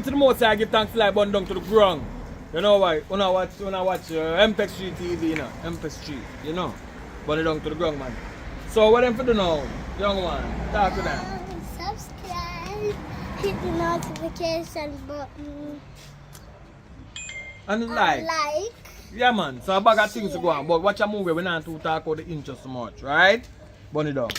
To the most I give thanks like bun down to the ground. You know why? When I watch MPEX Street TV, you know, MPEX Street, you know. Bun it down to the ground, man. So what them for do now, young one? Talk to them. Subscribe, hit the notification button, And like. like. Yeah, man. So a bag of things to go on. But watch a movie, we not to talk about the interest so much, right? Bun it down.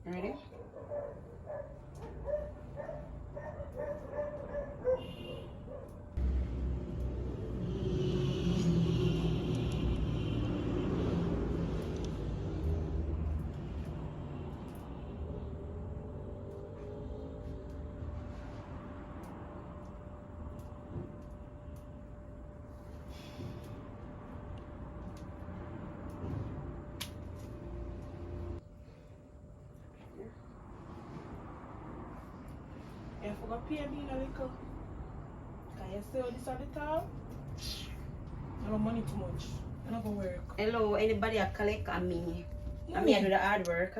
Ready? I forgot to pay me a little. Can you sell this at the top? I don't money too much. I don't go work. Hello, anybody a collect on me? I mean, I do the hard work.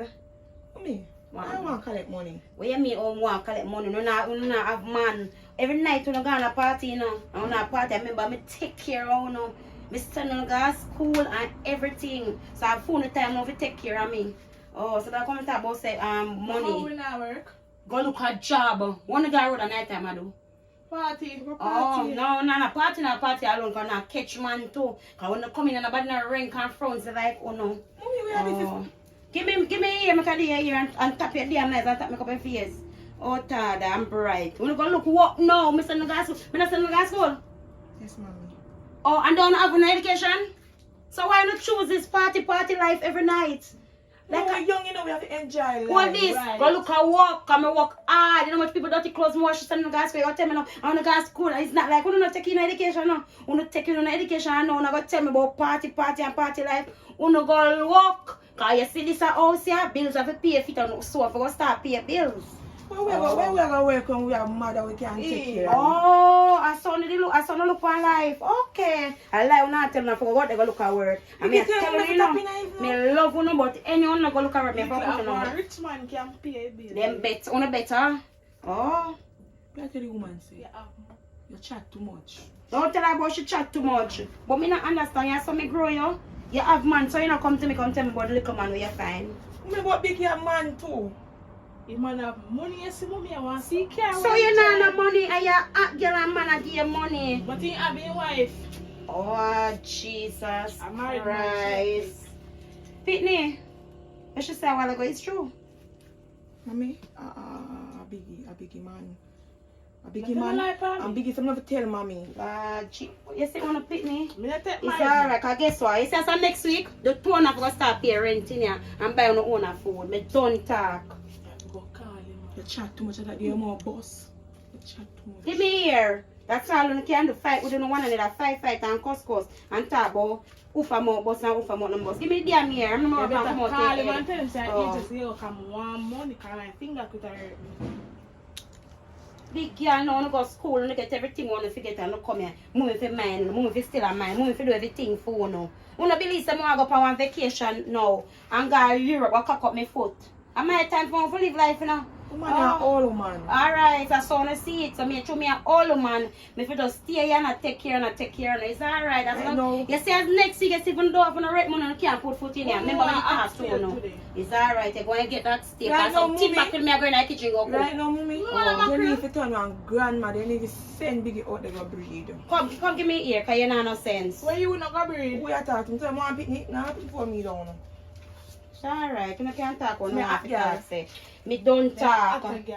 Me? I want to collect money. What you mean, want collect money? No, not have man. Every night when I go on a party, you know, I want a party, I remember I take care of you know. I send them to school and everything. So I have phone time now to take care of me. Oh, so that come to talk about say money. How will I work? Go look at job. One guy road at night time I do. Party. Oh, Party. no, party alone. Cause I catch man too. Cause when they come in and nobody no rank and frowns, they like, oh no. Mommy, where this Oh. Give me here, make a day here and tap your damn nice and tap me up your face. Oh, Tada, I'm bright. When you go look what now, Mr. Nagasco. Me not send Nagasco school. Yes, mommy. Oh, and don't have an education? So why not choose this party life every night? Like we're young, you know, we have to enjoy life. What this? Right. Go look at work, come and work hard. You know how much people dirty clothes wash send Nagasco. You tell me now, I want to go to school. It's not like we don't take you in education now. We don't take you in education now. You're going to tell me about party and party life. We don't go work. Because you see this house here, bills have to pay fit and so if we go start pay bills. When we going to work when we have mother, we can't take care of. Oh, I saw no look for life. Okay. I lie when I tell them I forgot they go look at work. I mean, I tell you know, me love you, but anyone not go look at work. Me forget A rich man can pay a bill. them bet, on a better. Oh. Like the woman say, you chat too much. Don't tell her about she chat too much. But me not understand. You saw me grow you. You have man, so you not come tell me about the little man where you find. Me but Biggie a man too. If man have money, you see mommy, I want to see care. So you not have money and you act girl and man a give you money. But he have a wife. Oh Jesus I'm married. Christ. Pitney, what she say a while ago, it's true. Mommy, a Biggie man. A Biggie Nothing man. like Um, and Biggie, some never tell mommy. You say wanna Pitney? Me not take It's mine. alright, cause guess what? It says next week, the two of us gonna start pay rent in here and buy on our own food. Me don't talk. Go call him. You chat too much of that, you're more boss. You chat too much. Give me here. That's all you can do. Fight with one another. Fight and cuss and talk about Ufa more boss and Ufa more numbers. Give me the damn here. I'm You not better going to call him and tell him say Oh. you just say, oh, come want money, cause I think that could hurt me. Big girl now, go to school and get everything you want to forget and come here. Move for mine, move for still a mine, move for do everything for you. You no believe that I go on one vacation now and go to Europe and cock up my foot. And my time for to live life, you know. Woman, you're all man. Alright, that's how I see it. So me show me an old man. Me fi just stay here and take care and take care. It's alright. That's know. You see, as next week, you even though if you rent money, you can't put foot in here. Remember when you talk to you. It's alright. You're going to get that steak. Right And some tea back with me, I'm going to the kitchen go cook. Right now, mommy. You need to turn on grandma. They need to send Biggie out there to breed. Come give me here, because you know no sense. Where you not go breed? We are talking. So I want picnic now before me down. It's alright. You can't talk on Me no hot girl. say. Me don't talk. You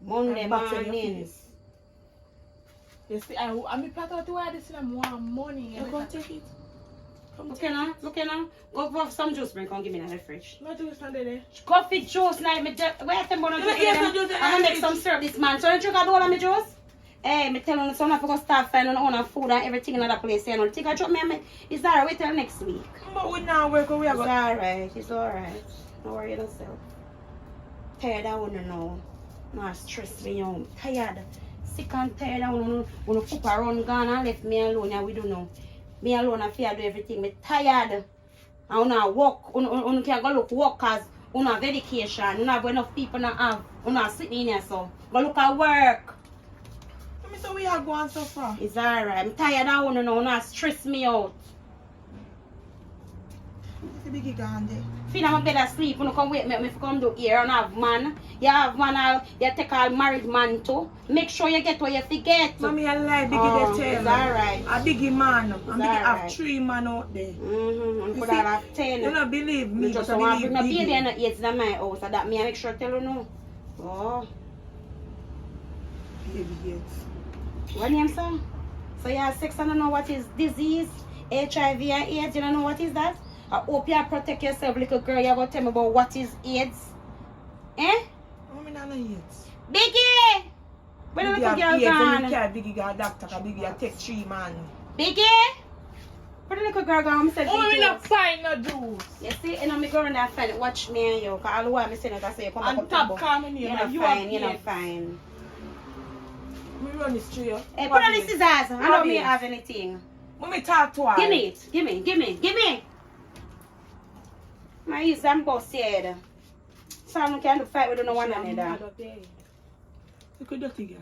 Monday morning. see, I'm part of the way this is more money. You go take it. Look now. Go for some juice, bring come give me in the fridge. No juice under there. Coffee juice, now me where them gonna drink Yes, them? juice, I'm gonna make some syrup this man. So you drink all of my juice? Hey, me tell you, so I'm gonna start finding on food and everything in other place. You know, take a drop me. It's alright. Wait till next week. But we now work. We are It's going. alright. It's alright. Don't worry yourself. Tired, I wanna know. No stress me out. Tired. Sick and tired. I wanna cook around gone and left me alone. Yeah, we don't know. Me alone, I feel I do everything. Me tired. I wanna walk. I can't go look work cause I have education. I have enough people I have. I not sitting in here so. Go look at work. So we are going so far. It's alright. I'm tired. I wanna know. Not stress me out. The Biggie gone there. Feel I'm better sleep. When you come wake me up, if you come do here and have man. You have man, you take all married man too. Make sure you get what you forget. Mommy, I like Biggie they tell it's me. alright. A Biggie man. And Biggie have alright. 3 man out there. And You could see, have 10. You don't believe me, Me just but I want to believe bring my baby and Biggie. not eat in my house. So that me I make sure tell you no. Oh. Baby gets. What name sir? So you have sex and don't know what is disease, HIV and AIDS, you don't know what is that? I hope you protect yourself, little girl. You're going to tell me about what is AIDS. Eh? Mommy, not yet. Biggie! Where the little girl And gone? you can't Biggie got a doctor, because Biggie take 3 man. Biggie! Where the little girl gone? I said, Oh, we Biggie. not find no juice. You see, and I'm going to find it. Watch me and you. Because all the while I'm saying it, I say, come And up top coming here, You're man. not You fine, are you're not here. fine. We run this to you. Hey, put on the scissors. I don't What mean is? have anything. When we talk to her. Give me it. Give me. My use them boss here. So I can't do fight with no one another. Look at dirty girl.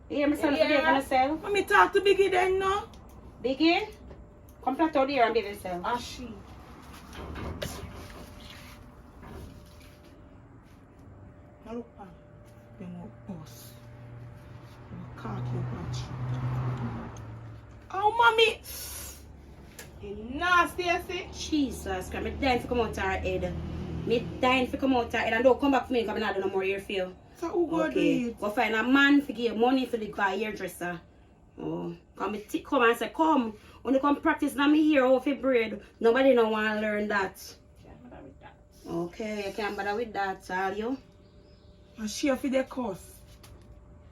You hear me son yeah. Behave on yourself? When we talk to Biggie then, no? Biggie, come flat out here and behave yourself. Ah, she. Now look, man. They want boss. They can't watch. Oh, mommy. You nasty, I say. Jesus, I'm dying to come out of her head. Me dying to come out of her head and don't come back for me because I don't do no more hair feel. So who go do it? Go find a man to give money for the hairdresser. Oh, come and say, come. When you come practice now me hair off your braid, nobody no want to learn that. Can't bother with that. Okay, you can't bother with that, are you? And she for the course.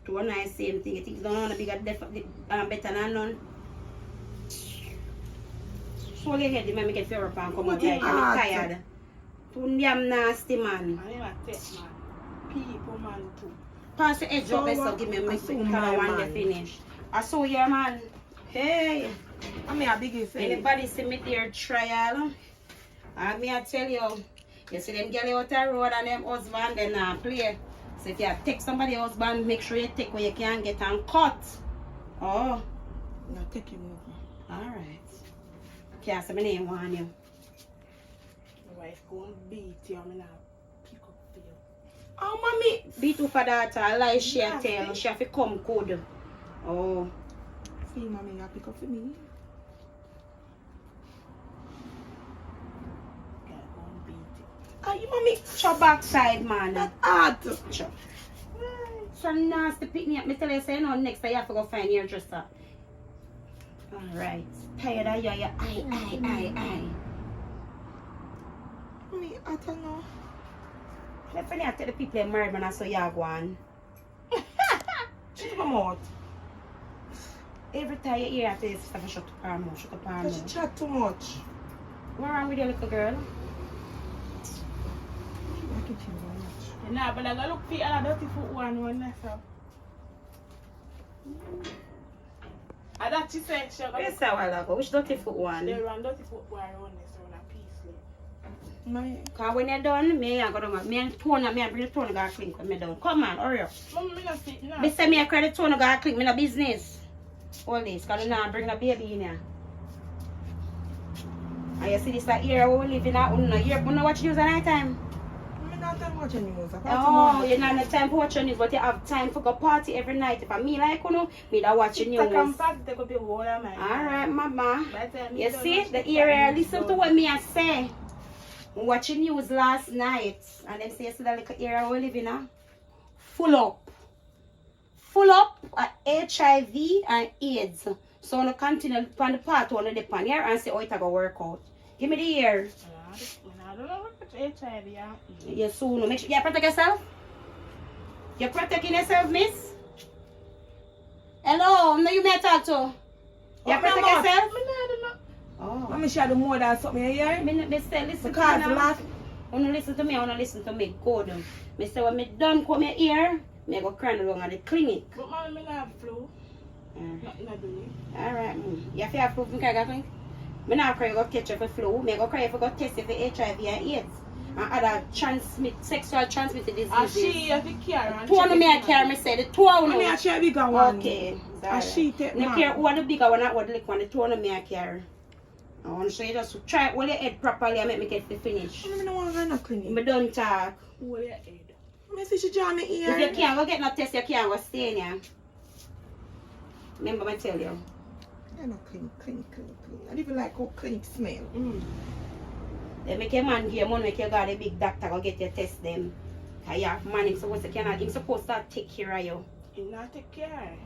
Two nice same thing. You think you don't want to be better than none? Swallow your head, you make me get fear up and come out here. I'm tired. Too damn nasty, man. I never take man. People man too. Pass the edge up, so give me a color one to finish. I saw your man. Hey. I mean, a big say. Anybody see me there trial? I tell you see them girl out the road and them husband, they not play. So if you take somebody husband, make sure you take what you can get and cut. Oh. Now take him over. Alright. Can't say my name on you. My wife go and beat you, I'm gonna pick up for you. Oh, mommy! Beat up for that, I lie she Yeah, tell. She have to come good. Oh. See, mommy, you pick up for me. Gotta go and beat it. Ah, you mommy, chop backside, man. That's hard. Chop. So nasty pick me up. Me tell you, say no, next time you have to go find your dresser. Alright. Tired of you, aye. Me, I don't know. Let's say I tell the people they're married when I saw you have one. She come out. Every time you hear this, I shut up her mouth, shut up her She mouth. chat too much. What's wrong with your little girl? She like it too much. Nah, but I gotta look for a dirty foot one that's up. And that she said she What you say a while ago? Which dirty foot one? they run dirty foot boy around this around a piece. Cause when you're done, me I go down. Me and toner, me I bring the toner go clean when me done. Come on, hurry up. Mama, me not sit now. Me say me I credit toner go clean. Me no business. All this, cause you now bring the baby in here. And you see this like here where we live in at you know watch news at night time. Me not time watching news. Oh, you don't have time for watching news, but you have time for go party every night. If I me like me da watching news. Alright, mama. You see the area, listen to what me I say. We watching news last night and them say you see that little area we live in full up at HIV and AIDS. So on the continent on the part on the depend here and say how it go work out. Give me the ear. I don't know what HIV is. You soon make sure you protect yourself. You protecting yourself, miss? Hello, no you may talk to. You protect yourself? Oh. Mommy, she had the more than something here. Me say listen Because to me. last Wanna listen to me good. Me say when me done come here, me go cry along at the clinic. But mommy, me not have flu. Nothing I do. Alright, you feel proof me can go clinic? Me not cry go catch you for flu. Me go cry if I go test you for HIV and AIDS. And other sexual transmitted diseases. And she have to carry. Two of me I carry, me say the two of Me them. I share bigger one. Okay. And she take No care who are the bigger one, not what the little one. The two of me I carry. I want to show you just try hold your head properly and make me get to finish. I don't want to go to clinic. Me don't talk. Hold your head. I see she join me here. If you can't go get no test, you can't go stay in here. Remember I tell you. I know clinic. I don't even like how clinic smell. They make a man give you money, make you go to the big doctor go get your test them. Cause you have money, he's supposed to take care of you. He not take care.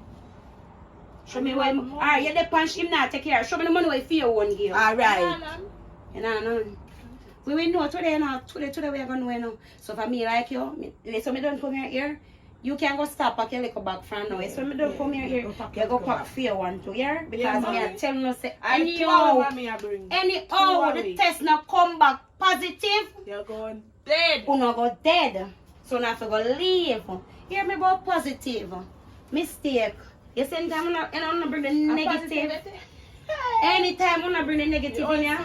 Show me where you the punch him not take care. Show me the money where you feel one give. Alright. You know. We will know today now. Today we are gonna know now. So for me like you, so me don't come here. You can go stop pack your little bag from now. So me don't come here. You go pack for your one too, yeah? Because me are telling you say anyhow the test not come back positive. You're going dead. You not go dead. So now to go leave. Hear me about positive. Mistake. You see anytime you don't bring the negative. Anytime you don't bring the negative in here.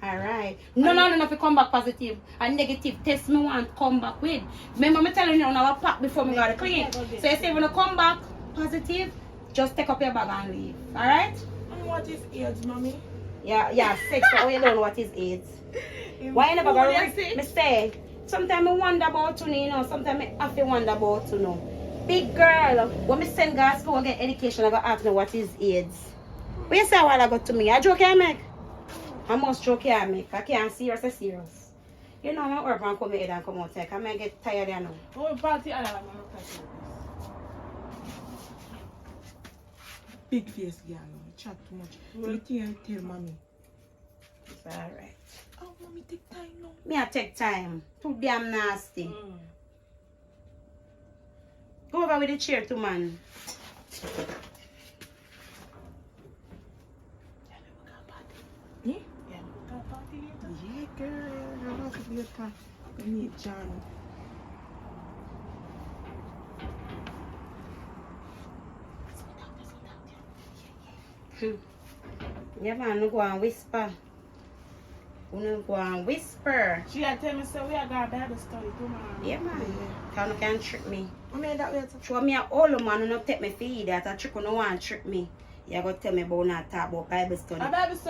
Alright. No, if you come back positive and negative test me want come back with. Remember me telling you on our pack before me got to clean. So you say when you come back positive, just take up your bag and leave. Alright? And what is AIDS, mommy? Yeah, sex, but we don't know what is AIDS. Why you never go to me say, sometimes I wonder about you know, sometimes I have to wonder about you know. Big girl, when me send girls to school get education, I go ask me what is AIDS. What you say a while ago to me? I joke I make? I must joke I make. I can't serious. You know, I'm urban come here and come outside. I may get tired you know. Oh, party big face girl, chat too much. You tell mommy. It's alright. Oh, mommy take time now. Me I take time. Too damn nasty. Go over with the chair too, man. Yeah, girl. I want to be a car. I need John. Yeah, man, go and whisper. Go and whisper. She had tell me so we are going to Bible study tomorrow. Yeah, man. You can't trick me. I mean that way. Show me a old man who not take me for that. A trick who no want trick me. You go tell me about not talk about Bible study.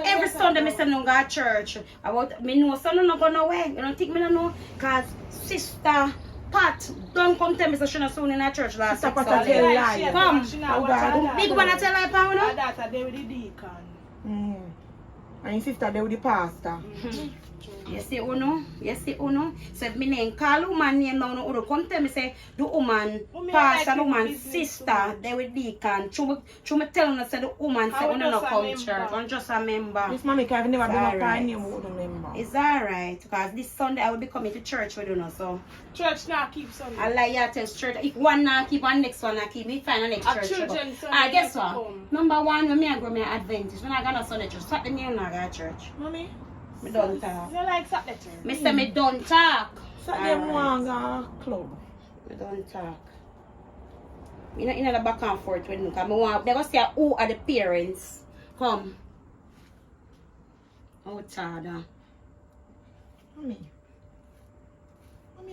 Every Sunday I say no go to church. About me know son no go nowhere. You don't think me no know? Cause sister Pat don't come tell me so she not soon in a church last Sister week. Pat Sunday. tell lie. Come. Big one I tell her pa no? My daughter there with the deacon. And your sister there with the pastor. You see Uno? So if me name call woman name now no come tell me say the woman pastor, the woman sister, they with deacon. True me tell her say the woman say Uno no come church. I'm just a member. Miss Mommy I've never been up her name with a member. It's alright because this Sunday I will be coming to church with you know so. Church now keep Sunday. I like you tell church if one now keep and next one I keep we find a next church. Children I guess what? Number one when me I grow me Adventist when I go to Sunday church. Saturday me I go to church. Mommy? Me don't talk. You like Saturday church? Me say me don't talk. Saturday morning go club. Me don't talk. You know, in the back and forth with me. Because I want, they're going to say who are the parents. Come. Oh, Chada. Mommy,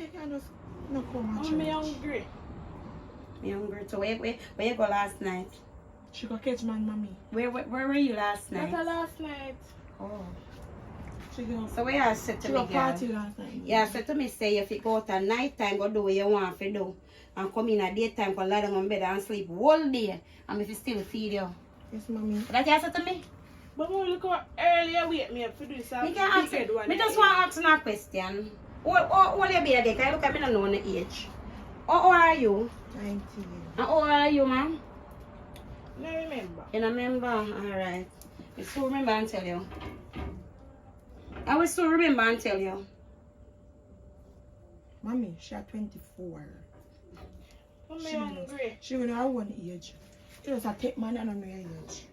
I can't just not come and I'm hungry. I'm hungry. So where you go last night? She got catch man, mommy. Where were you last night? Not last night. Oh. She go. So where I said to She me, got girl? party last night. Yeah, said to me, say if you go out at night time, go do what you want to do. And come in at daytime, go lie down on bed and sleep all day. And if you still feed you. Yes, mommy. That you said to me? But when look how earlier wake me up for this. Me can answer. Me just want to ask you a question. What you be again? Can you look at me and know the age? How old are you? 19. And how old are you, man? No remember. You don't remember? Alright. I still remember and tell you. I will still remember and tell you. Mommy, she at 24. Mommy, I'm hungry. She will know her one age. She just a take man and I know your age.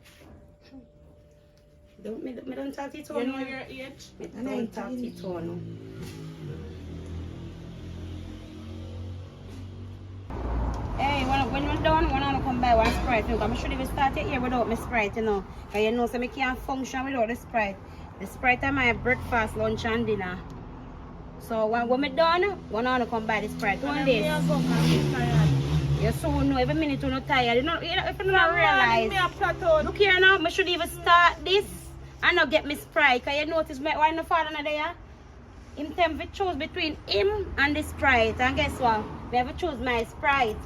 Me don't talk to you. You know your age? Me don't talk to you no. Hey, when we're done, when I come buy one Sprite, you know, I should even start it here without my Sprite, you know. Because you know, so I can't function without the Sprite. The Sprite is my breakfast, lunch, and dinner. So when we're done, when I come buy the Sprite, one day. You so know every minute you're not tired. You know, if you don't realize. Look here now, I should even start this and not get me Sprite. Because you notice why no father not there? Him tell me to choose between him and the Sprite. And guess what? I have to choose my Sprite.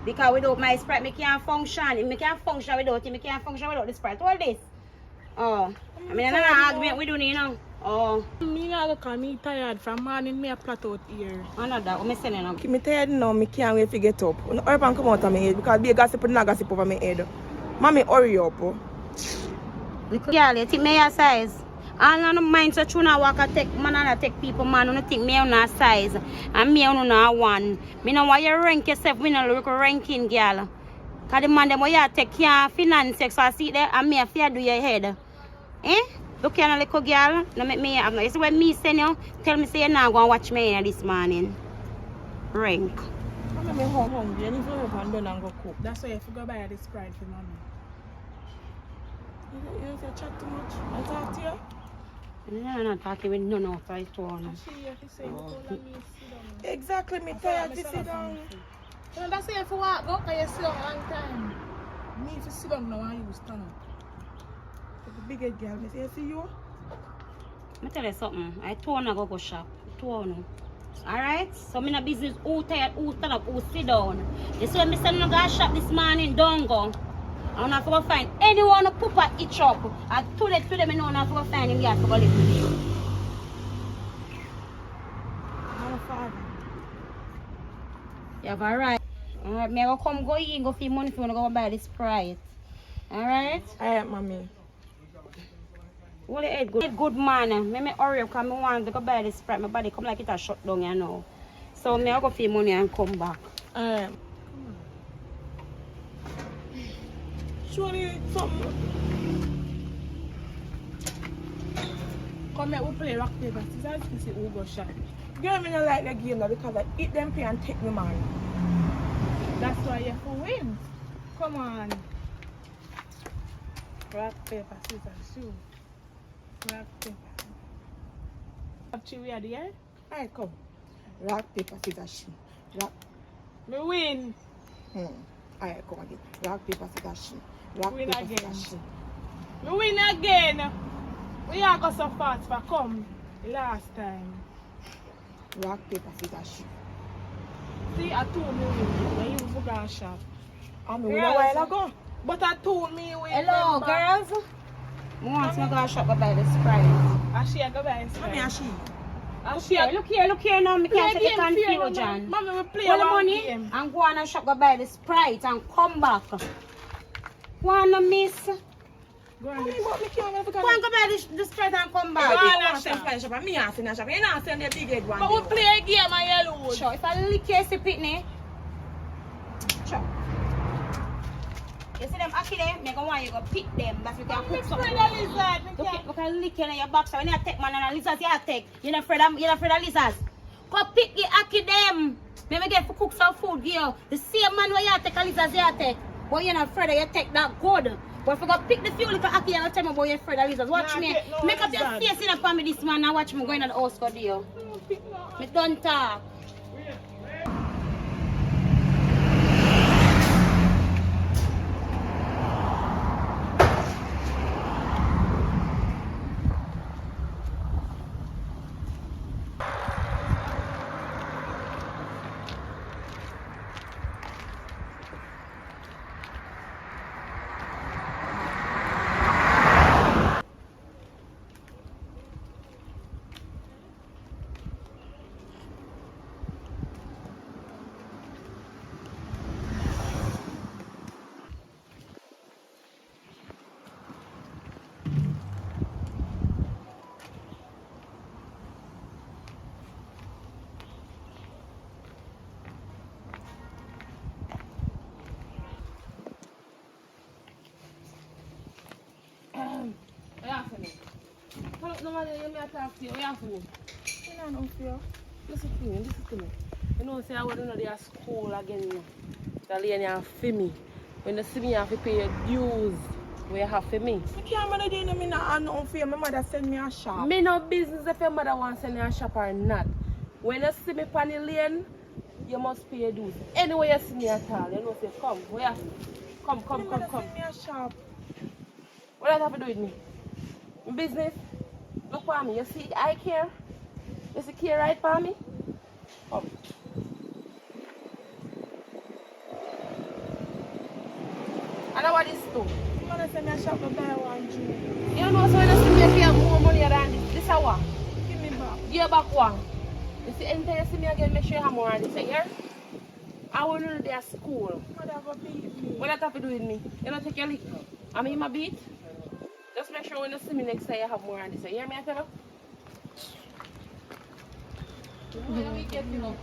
Because without my Sprite, I can't function. I can't function without him. I can't function without the Sprite. What this? Oh. I mean, another argument we don't, you know. Oh. Me not look at me tired from morning. Me a plot out here. Another. What am I saying now? Me tired now. Me can't wait to get up. Hurry up and come out of my head because be a gossip and not gossip over my head. Mommy, hurry up. Girl, you think me your size? And I don't mind such una walk and take man and take people man who think me on a size and me on a one. Me know why you rank yourself, me no look ranking girl. Cause the man them where you take can't finance sex so I see there and me a fear do your head. Eh? Look here a little girl, no make me have no. You see when me send you, tell me say you not going to watch me this morning. Rank. I'm hungry. I need to go and done and go cook. That's why you forgot buy this Sprite for mommy. You don't say chat too much. I talk to you. I'm not talking with none of it. Exactly, me tired to sit down. You know, that's why you have to walk up because you sit down a long time. Me if you sit down now and you stand up. The big head girl, me say, you see you? Let me tell you something. I told her go shop. Alright? So I'm in a business who tired, who stand up, who sit down. This way I said I'm going to shop this morning, don't go. I'm not going to find anyone who poop at each up. And today I know I'm not going to find him yet to go live with me. I'm a father. You have a right. Alright, me I go come go in, go feed money if you want to go buy this Sprite. Alright? Alright, mommy. What the head good? Good man. Me hurry up because I want to go buy this Sprite. My body come like it a shut down, you know. So me I go feed money and come back. Alright. Show me something. Come here, we play rock, paper, scissors, to see who go shot. Girl, me not like the game now because I eat them pay and take me man. That's why you have to win. Come on. Rock, paper, scissors, shoe. Rock, paper. Have chewy at the end? Alright, come. Rock, paper, scissors, shoe. Rock. Me win. Alright, come again. Rock, paper, scissors, shoe. Rock, win paper, again. Scissors, shoe. Me win again. We are go so fast for come last time. Rock, paper, scissors, shoe. See, I told me when you forgot to shop. I mean, a while ago. But I told me when. Hello, girls. I want to go shop buy the Sprite. And she go buy a Sprite. And she. Look here now. Me can't take the confusion. Mommy, we play the one money game. and go on and shop buy the Sprite and come back. Wanna miss? Go on, me can't go Go and go buy the Sprite and come back. Go on and shop. Me and shop. You not send the big head one. But we play a game and yellow. Sure, if I lick your pitney. Sure. You see them aki there? Me go want you go pick them. But we can cook something. We can lick in your box. So when you take man and lizards, you take. You're not afraid of lizards. Go pick the aki them. Maybe get to cook some food, girl. The same man where you take a list as you take. But you're not afraid you take that good. But if you go pick the fuel, you can ask you tell me about your afraid of lizards. Watch me. Make up your face in upon me this man and watch me going to the house for you. Me don't talk. Nobody you may talk to you. Where you from? I don't feel. Listen to me. You know, say I went to their school again. The lady and for me. When you see me, you have to pay your dues. Where you have for me. I can't manage it. I don't feel. My mother send me a shop. Me no business if your mother wants to send me a shop or not. When you see me on the lane, you must pay your dues. Anyway you see me at all, you know, say come. Where you from? Come. Send me a shop. What does that have to do with me? My business? Look for me. You see I care? You see care right for me? Come. And what is too? You want to send me a shop to buy one drink? You know, so when you see me, you pay more money than this. This is what? Give me back. Give back one. You see, anytime you see me again, make sure you have more than this. Here? I want to do their school. What have to beat me? What have to do with me? You don't take your liquor. I mean, my beat? Just make sure when you see me next time, you have more than this. You hear me, I tell you? Let me get you up.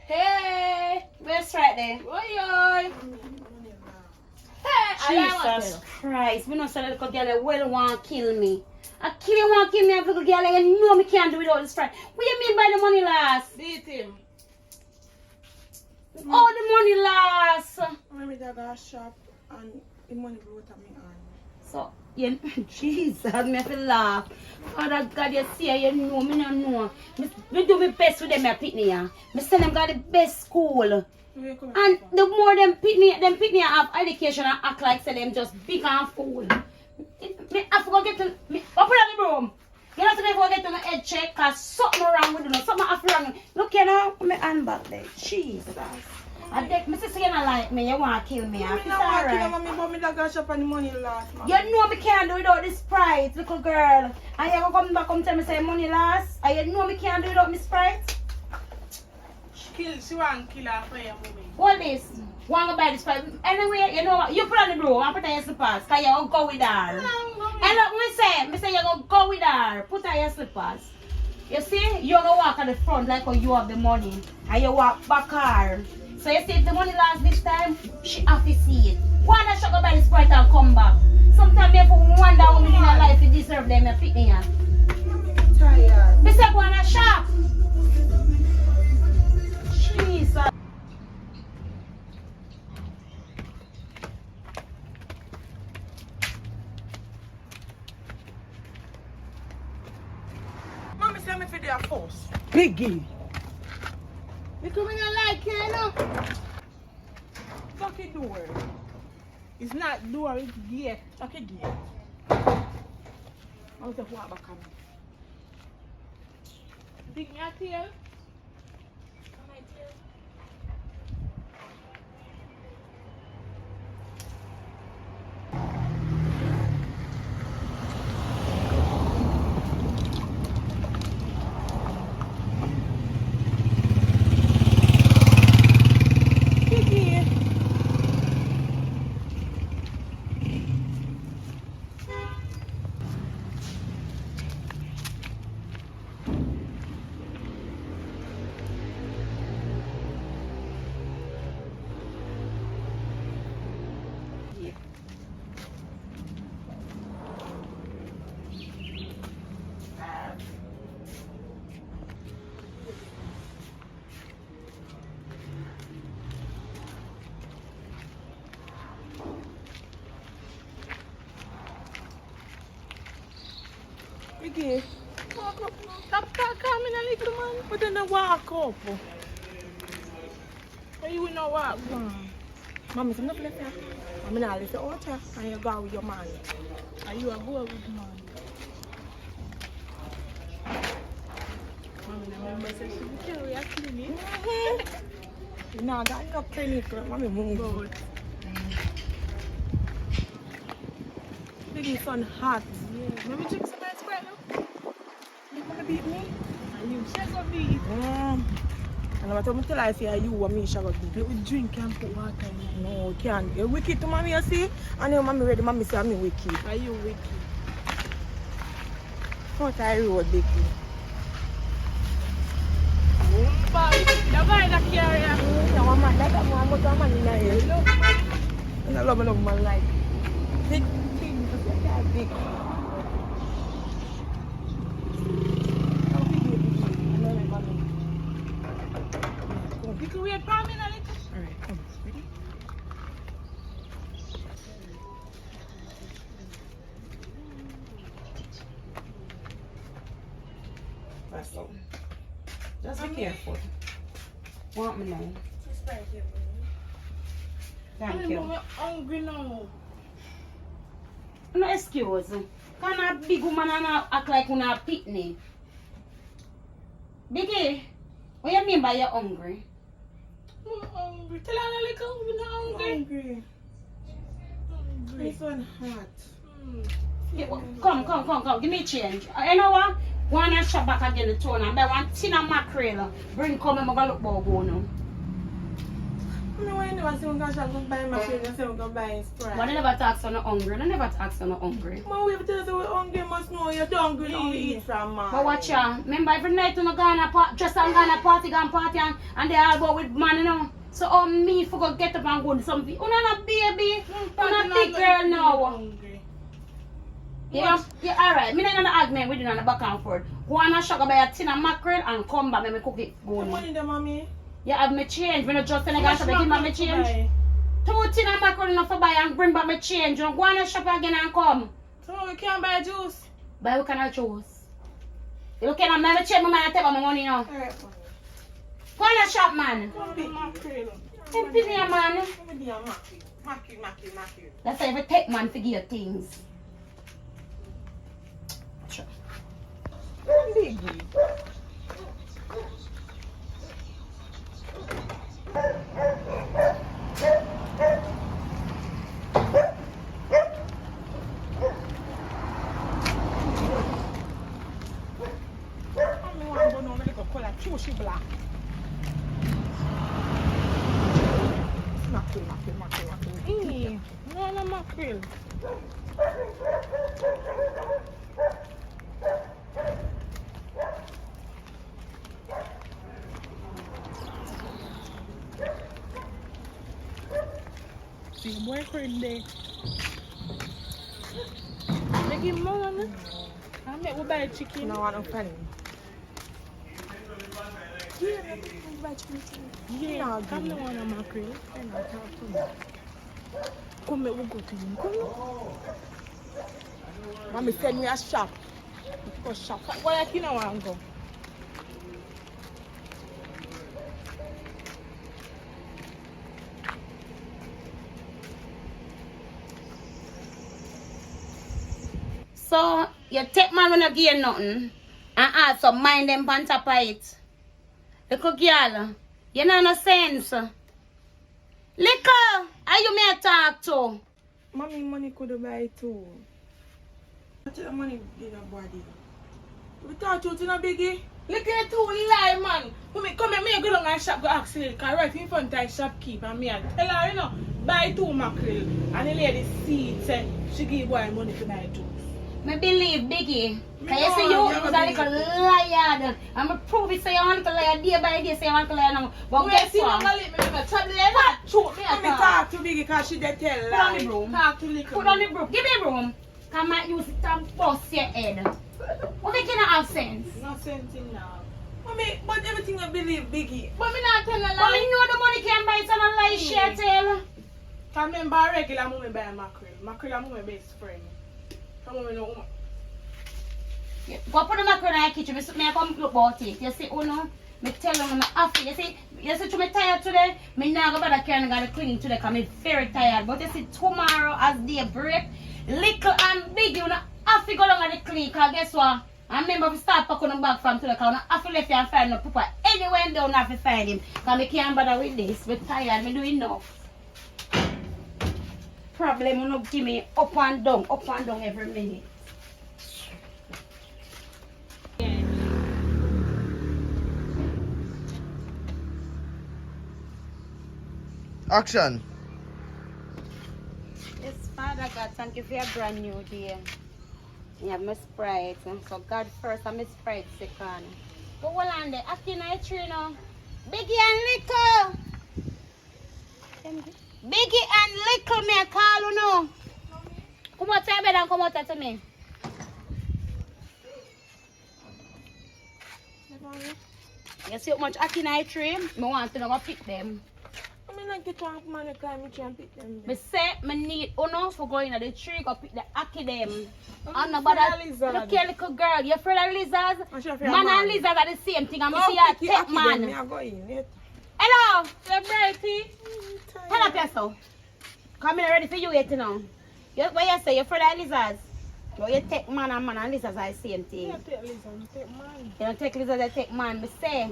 Hey, where's right there? Oi! Hey, Jesus Christ. We don't say that little girl well want to kill me. I kill you want to kill me, little girl, and you know me can't do without this friend. What do you mean by the money loss? Beat him. Oh, the money loss. I'm in the shop and the money brought at me on. So, you, Jesus, me have to laugh. Father God, you see, you know, me don't know. Me do my best with them, I pick me. Me send them got the best school. And the more them pick me have education and act like say them just big and fool. Me have to go get to me up on the room. You have to go get to my head check cause something wrong with you. Something have wrong. Look you know, my hand back there. Jesus. I think my sister you don't like me, you want to kill me. I don't want to kill mommy, but me don't shop on the money last, man. You know me can't do without this Sprite, little girl. And you come back and tell me say money last. And you know me can't do without my Sprite. She want to kill her for your mommy. What this? Want to buy this Sprite? Anyway, you know what? You put on the blow and put on your slippers. Because you're going to go with her. And look, me say you're going to go with her. Put on your slippers. You see, you're going to walk at the front like how you have the money. And you walk back her. So you see, if the money lasts this time, she have to see it. Why not shut up by the Sprite and come back? Sometimes you have to wonder how many in your life you deserve them, you pick me up. I'm tired. Me say go on a shop. Jesus. Mommy say me for their force. Biggie. You come in like you know. Fuck it door. It's not door, it's gate. Fuck it gate. I'll just walk back on me. Dig me a tail. My tail. Biggie, walk up. Stop coming a little man. But then I walk up. Why you not walk, man? Mommy, I'm not left here. I'm not left out here. And you go with your man. And you are go with the man. Mommy, I remember say she will carry a clinic. No, that ain't no clinic. Mommy, move. Biggie, sun hot. Yeah. Let me drink some ice cream now. You wanna beat me? And you shall go beat. And I'm going to tell you, you and me shall go beat. Let me drink and put water in. No, you can't. You're wicked to mommy, you see? And then mommy ready, mommy say I'm wicked. Are you wicked? What are you, Biggie? The guy that carry her. No, I'm not like that. I'm not a man in the air. Look, man. I love a man like big things. Big. You can wait for me a little. Alright, come. Ready? That's all. Just be careful. Want me now? Thank you. I'm hungry now. No excuse. Can a big woman and act like una a pitney? Biggie, what you mean by you're hungry? I'm hungry. Tell her a little, I'm not hungry. It's so hot. Yeah, come. Give me change. You know what? Go on and shop back again the town and buy one tin of mackerel. Bring come and go look about go now. No, I never say I'm going to buy mackerel. I say I'm going to buy Sprite. But I never talk so no hungry. I never talk so no hungry. Man, we have to tell us we're hungry. Must know you're hungry. Don't eat from man. But watch ya. Remember every night you go on a party, just on a party and they all go with man, you know. So me for go get up and go do something. You not baby. You not big girl now. Yeah, alright. Me not argument with you on the back and forth. Go on and sugar buy a tin of mackerel and come back and me cook it. Go on. Money there, mommy. Yeah, have me change. Me not just send a guy to give me my change. 2 tin of mackerel enough for buy and bring back my change. You go on and shop again and come. So we can't buy juice. Buy what kind of juice? You look at me change my mind and take my money now. Alright. Go on and shop, man. Come be mackerel. Hey, pity a man. Come be a mackerel. Mackerel. That's why if you take man to give things. Biggie. She black. Mackerel. No mackerel. See your boyfriend there. Make him more. I make we buy chicken. No, I don't find him. Yeah, we buy chicken too. Yeah, come on, I'm mackerel. And I talk to him. Come, we go to him. Come. Mommy send me a shop. Go shop. Why you know where I'm going? So, you take man when you gain nothing and also mind them on top of it. Little girl, you know no sense. Little, are you may talk to? Mommy, money could buy too. What's the money in your body? We talk to you, no Biggie. Look at you, lie, man. Come here, me go down and shop, go ask the lady, right in front of the shopkeeper, and me and tell her, you know, buy 2 mackerel. And the lady see it, say, she give boy money to buy 2. Me believe Biggie. Can you see you is a little liar. I'm going to prove it, say you want to lie day by day, say you want to lie now. But guess what? Let me talk to Biggie because she did tell Put on the broom. Talk to Little. Put on the broom. Give me a broom. Come and use it to bust your head. What make you not have sense? No sense in now. Mommy, but everything I believe Biggie. But me not tell a lie. But me know the money can buy some lie shit tell. Can remember regular mommy buy mackerel. Mackerel are my best friend. Come on, no. Yeah. Go put the macaroni in the kitchen. Me come look about it. You see, me tell them I'm happy. You see, to me tired today. Me now go back and gotta clean today because I'm very tired. But you see, tomorrow as day break, little and big, you know, have to go down at the clean. Because guess what? I remember we start packing them back from today. Because I have to left you and find no papa. Anywhere I'm down, I have to find him. Because I can't bother with this. I'm tired. I'm doing enough. Problem will not give me up and down every minute. Action. Yes, Father God, thank you for your brand new day. You have my Sprite. So God first and my Sprite second. But hold on there, acting like a tree now. Biggie and Little. Biggie and Little, me I call you now. Come out to your bed and come out to me. You see how much acting like a tree? I want to go pick them. I like to talk man, I can't pick them. Me say me need uno for going to the tree go pick the ackee them. And nobody look here little girl, you afraid of lizards? Man and lizards are the same thing. I'm see a tech man. Hello, you're pretty. Tell up yourself. Come in ready for you yet now. What you say? You're afraid of lizards? No, you take man and lizards are the same thing. You take lizards, you take man. You don't take lizards, you take man. Me say.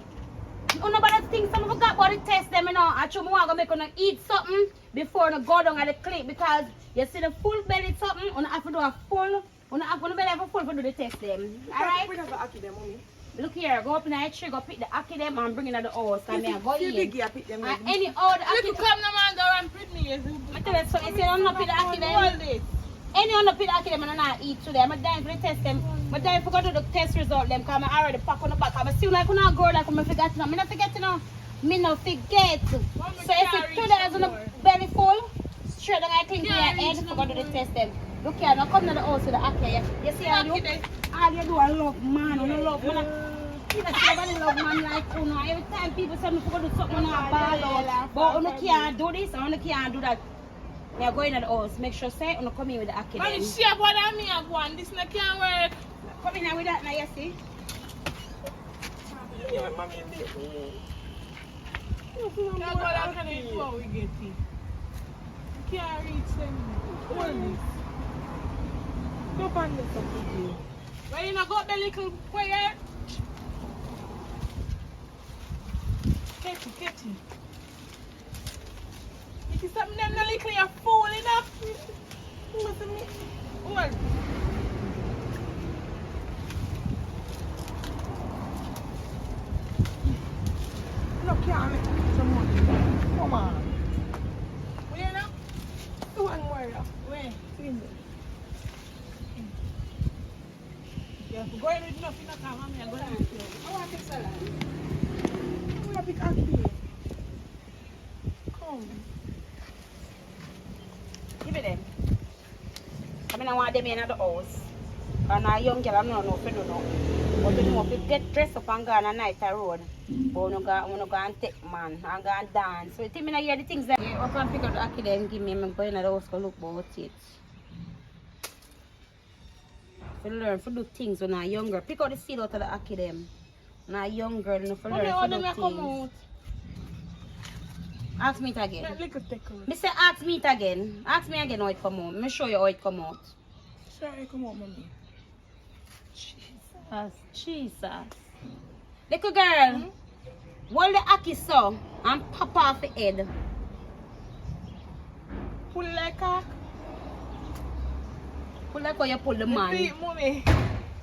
Nobody thinks some forgot about the test them, you know. I want to make you eat something before you go down at the clinic because you see the full belly something, you have to do a full, you have to belly have a full to do the test them. Alright? Look here, go up in the tree, go pick the ackee them and bring it to the house. And me go in. Biggie, I pick them. And any other ackee. You come no man go and pick me. I tell you so, you see, I'm not pick the ackee them. Any other pick the ackee them and I not eat today. I'm dying for the test them. I'm dying for go to the test result them because I already pack on the back. I'm still like, I'm not girl like I'm forget to know. I'm not forget to know. Me no forget. So if it today is on the belly full, straight down I clean to your head for go to the test them. Look here, now come to the house with the ackee. You see how you do? All you do, I love man. I love man. Nobody love man like you know. Every time people say me to go do something, I ball out. But you can't do this and you can't do that. We are going to the house. Make sure say you come in with the ackee. Man, it's shit what I mean. This no can't work. Come in here with that now, you see? Yeah, mommy, can't go like that before we get it. Can't reach them. Hold this. Go find this something. Why you not got the little quiet? Ketty. If you something them the little you're fool enough. Listen me. Hold. Look here, make some money. Come on. Where now? The one more. Where? In there. Yeah, if we're going with nothing, I'm going to have to. I want to pick salad. I want to pick ackee. Come. Give it them. I mean, I want them in the house. And a young girl, I don't know if you know. But you know, if you get dressed up and go on a night road, but you go and take man and go and dance. So you think I hear the things that you can pick up the ackee and give me, I'm going to the house to look about it. You learn to do things when you're younger. Pick out the seed out of the ackee them. When you're younger, you learn to do things. Ask me it again. Me say ask me it again. Ask me again how it come out. Let me show you how it come out. Sorry, come on, mommy. Jesus. Little girl, hold the ackee so and pop off the head. Pull like a. Pull like how you pull the man. Mommy.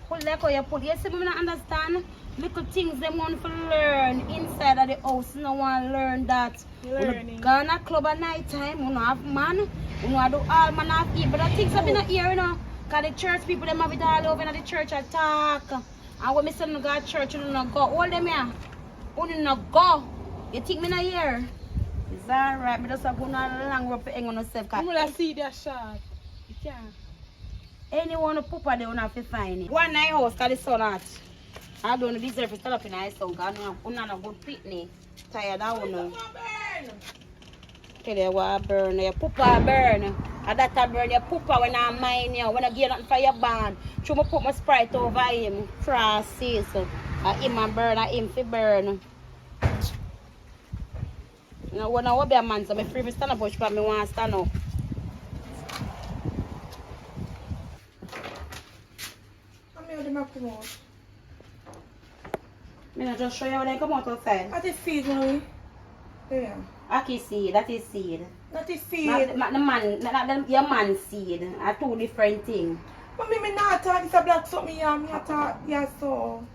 Pull like how you pull. You see, me not understand. Little things they want to learn inside of the house. No one learn that. Learning. Go on a club at night time. You have man. You do all man have eat. But the things have been here, you know. Because the church people them have it all over in the church attack. And when I say no go to church, you don't go. All them here. You don't go. You think me not here? It's alright. I just have to go on a long rope to hang on yourself. I'm going to see that shot. You can't. Anyone who poop, they don't have to find it. One night house, because the sun hot. I don't deserve to stand up in the sun, because I'm not a good picnic. Tired, I don't know. Tell you what burn, your poopa burn. And that a burn your poopa when I mine you. When I get nothing for your band. So I put my Sprite over him. Crosses. Him a burn, him fi burn. Now when I be a man, so I free me stand up, but I want to stand up. I'm come out. I just show you how they come out outside. What is seed, mommy? Yeah. Aki seed, that is seed. That is seed. Not the man, not your man seed. Are two different things. Mommy, me not thought it's a black something, yeah. Me thought, yeah, so.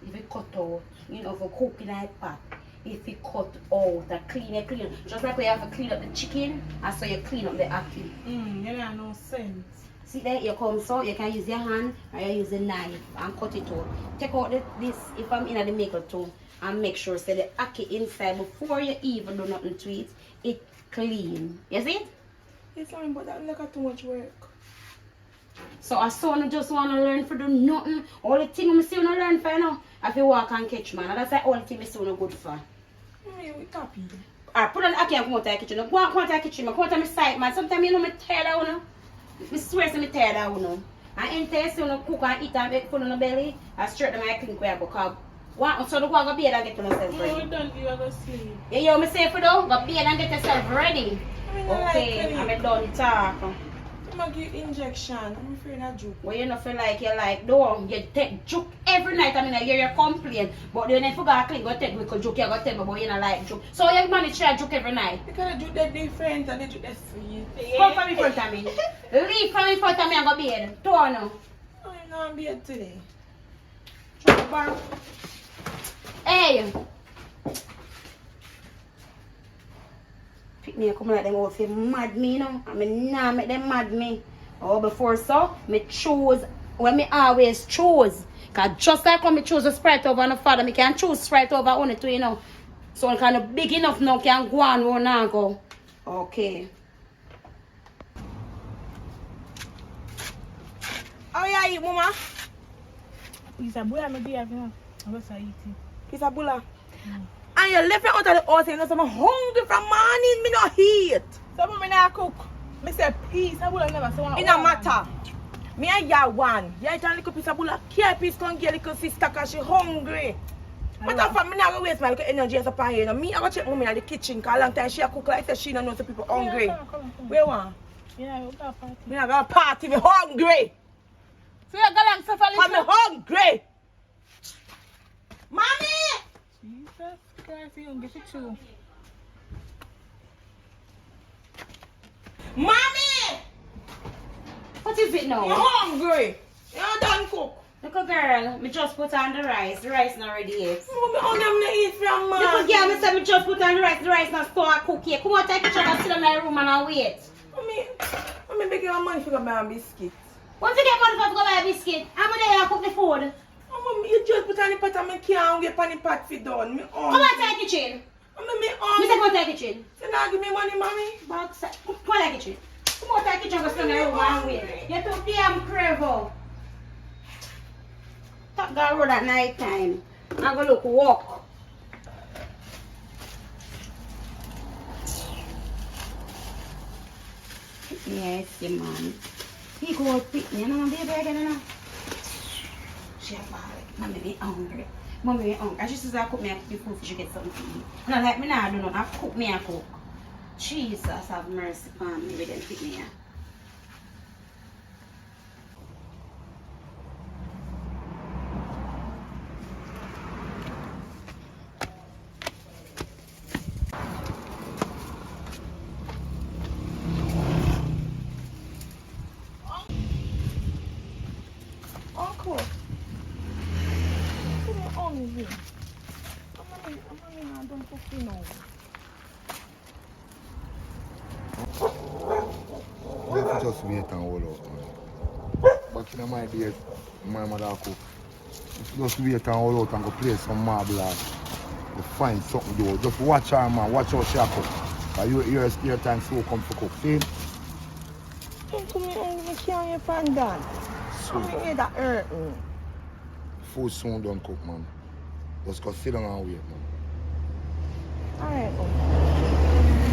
If you cut out, you know, for cooking like pot. If you cut out, clean it. Just like when you have to clean up the chicken, and so you clean up the aki. You have no sense. See there, you come so, you can use your hand or you use a knife and cut it out. Take out this, if I'm in the maker too, and make sure say the aki inside before you even do nothing to it, it clean. You see? It's fine, but that look at too much work. So a son just want to learn for do nothing. All the thing I see you learn for now, if you walk and catch man. And that's the only thing I see you good for. Mommy, we happy. Alright, put on the aki and come out of the kitchen. Go out of the kitchen, come out of my sight, man. Sometimes you know me tired of you. I swear to me tired of you know. And in case you cook and eat and make food on the belly, I straight them I clean where I go because so you go to bed and get yourself ready. No, don't you go sleep. You hear me say for though? Go to bed and get yourself ready. Okay, I'm done talk. I'm going to give injection. I'm afraid of juke. Well, you don't feel like you like, no, you take juke every night. I mean, I hear you complain. But then if you go clean, go take with juke, you go take me, but you don't like juke. So you manage to juke every night. Because the juke is different and the juke is sweet. Come from in front of me. Leave from in front of me and go bed. Turn now. I'm not in bed today. Hey! Pick me come like them all feel mad me, you know. I mean, nah, make them mad me. Oh, before so, me choose, when me always choose. Because just like when me choose a Sprite over on the father, me can choose Sprite over on it too, you know. So I'm kind of big enough now, can go on where now go. Okay. How you eat, mama? Pizza bula me dey have now. I was eating. Pizza bula. And you left me out of the house and you know, so I'm hungry from morning, me not eat. Some of me not cook. Me say pizza bula never so. It don't matter. Me and you one. You eat a little piece of bula. Care piece come get a little sister because she hungry. Matter of fact, me not going to waste my little energy as a pan here. Me, I go check mommy in the kitchen because a long time she a cook like that she don't know some people hungry. Come. Where one? Yeah, we got party. Me not going to party, me hungry. So you go along suffer I'm little. hungry. Mommy! Jesus Christ, you don't get it too. Mommy! What is it now? I'm hungry. You done cook. Look a girl, me just put on the rice. The rice not ready yet. Mommy, how them not eat from man? Look a girl, me say me just put on the rice not start cook yet. Come on, take a and sit in my room and I'll wait. Mommy, beg your money for my biscuit. Once you get money for to go buy a biscuit, how many days you cook the food? Mommy, you just put on the pot and me can't get on the pot for done. Me Come hungry. on, take the kitchen. Mommy, me Me hungry. say come on, take the kitchen. You not give me money, mommy? Box, come on, take the kitchen. Come on, take the kitchen, go sit in my room and wait. You're too damn clever. Top girl road at night time. I'm gonna look walk. Yes, man. He go pick me, you know, baby again, you know. She a ball. Mommy be hungry. Mommy be hungry. She says I cook me a food for she get something to eat. And I like me now, I do not. I cook me a cook. Jesus, have mercy upon me. We didn't pick me up. Uncle. I'm hungry. I'm don't cook you now. Let's just wait and hold out, man. Back in my days, my mother cook. Let's just wait and hold out and go play some marble and go find something to do. Just watch her, man. Watch how she cook. Because you hear spare time so come for cook. See? Uncle, me hungry. Can't you find that? So, I'm here that hurting. food soon done cook, man. Just go sit down and wait, man. Alright, Uncle.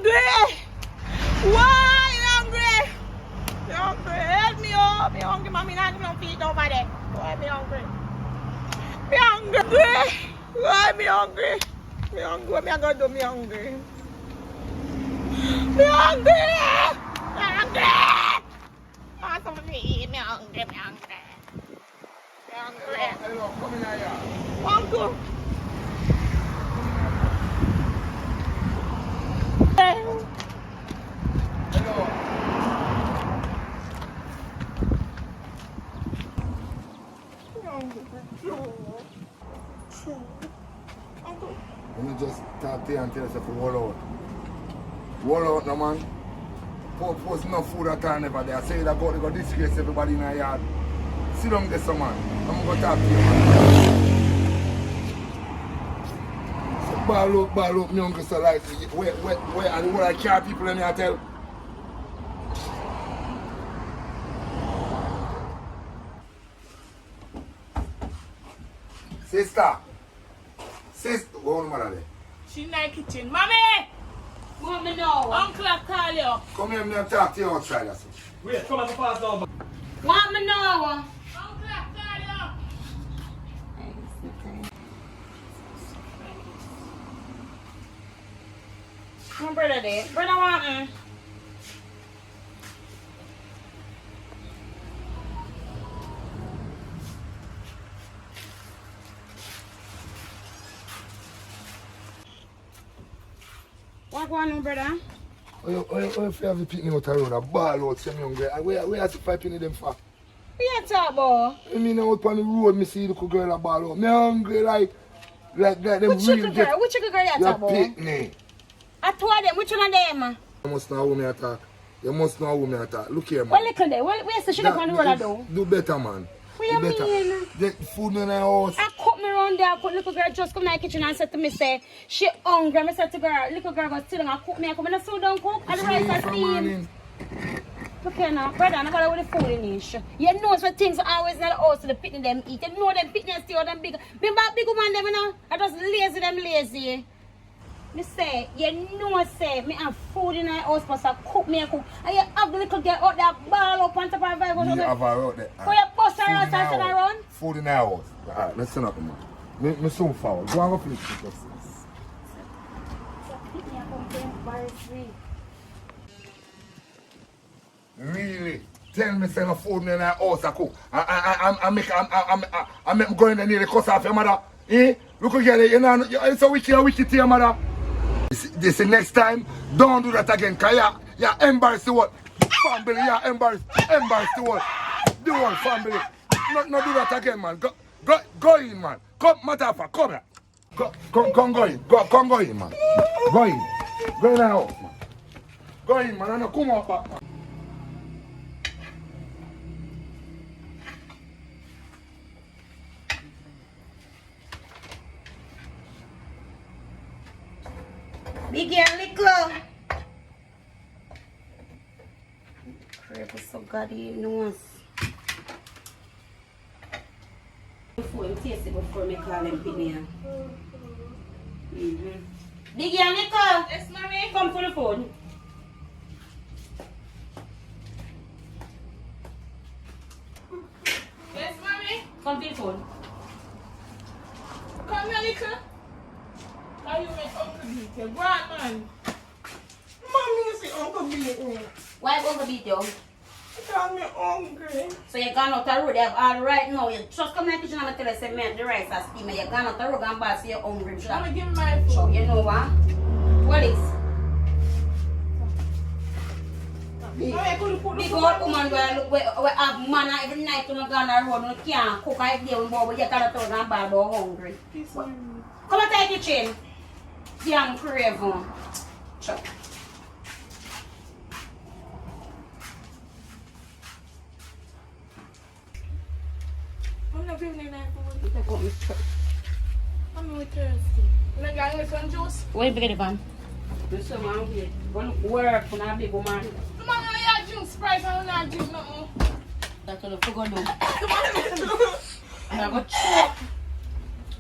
hungry. Why me hungry? Me hungry. Help me up. Me hungry, mommy. Not give me no feet over there. Why me hungry? Me hungry. Why me hungry? Me hungry. What me I gonna do? Me hungry. Me hungry. Me hungry. I want something to eat. Me hungry. Me hungry. Me hungry. Hello, come in here. Uncle. Hello. Let me just talk to you and tell you to wall out. Wall out, no man. Post no food at all never there. I say that go disgrace everybody in the yard. Sit down there, some man. I'm going to talk to you, man. So ball up, me uncle so like, where, and what I care people in here tell. Sister, go on, mother there. She in the kitchen. Mommy! Mommy, no. Uncle, I call you. Come here, me and talk to you outside. That's it. Wait, come on, pass now. Want me now? Uncle, I call you. My brother there. Brother want me. What going on, brother? Oh, if you have the picnic out the road, a ball out, say me hungry. Where has the 5 penny them for? What you talk about? I mean, out on the road, me see the little girl a ball out. Me hungry like them Which real little girl? Which little girl you talk your about? picnic. I told them, which one of them? You must know who me attack. You must know who me attack. Look here, man. What little there? Where's the sugar on the road though? Do better, man. What you Do better. mean? Get food in the house. I cut me around there, put little girl just come in the kitchen and said to me, say, she hungry. I said to girl, little girl go sit down and cook me. I come in and sit down cook. And the rice and steam. Look here now, brother, I'm going with the food in this. You know so things are always in the house to the picnic them eat. You know them picnic still them big. Remember big woman them, you know? I just lazy them lazy. Me say, you know say, me have food in the house, but I cook me and cook. And you have the little girl out there, ball up on top of her. You have her out there. So you bust her out and send her run? Food in the house. Alright, let's send up, man. Me soon forward. Go and go finish this. Really? Tell me say no food in the house I cook. I make me go in there nearly cuss off your mother. Eh? Look again, you know, it's a wicked to your mother. This is next time, don't do that again, cause you're embarrassed the world. Family, you're embarrassed the world. The whole family. No do that again, man. Go in, man. Come, Matafa, come here. Come go in. Go in, man. Go in. Go in the house, man. Go in, man. I know, come up back, man. Biggie and little. Crap is so godly nose. Before him taste it before me call him Pinion. Biggie and little. Yes, mommy. Come to the phone. Yes, mommy. Come to the phone. Come here, little. How you make Uncle beat you? Go on, man. Mommy, you see Uncle beat me. Why Uncle beat you? Because me hungry. So you gone out the road, you have all right now. You just come in the kitchen and tell us say man the rice has steam. You gone out the road and bad so you're hungry. I'm going to give me my So food. you know what? What is? Mommy, I couldn't put the Big food old on woman me. where look where have man every night when you go on the road and you can't cook every day when you got out and bad but hungry. This one. Come and take your chin. Damn crave on. Chuck. I'm not giving you that food. You take out my chuck. I'm really thirsty. You not got some juice? Where you get it from? This is man here. Gonna work for a big woman. Come on, I drink Sprite. I don't not drink nothing. That's what I forgot to do. Come on. And I got choke.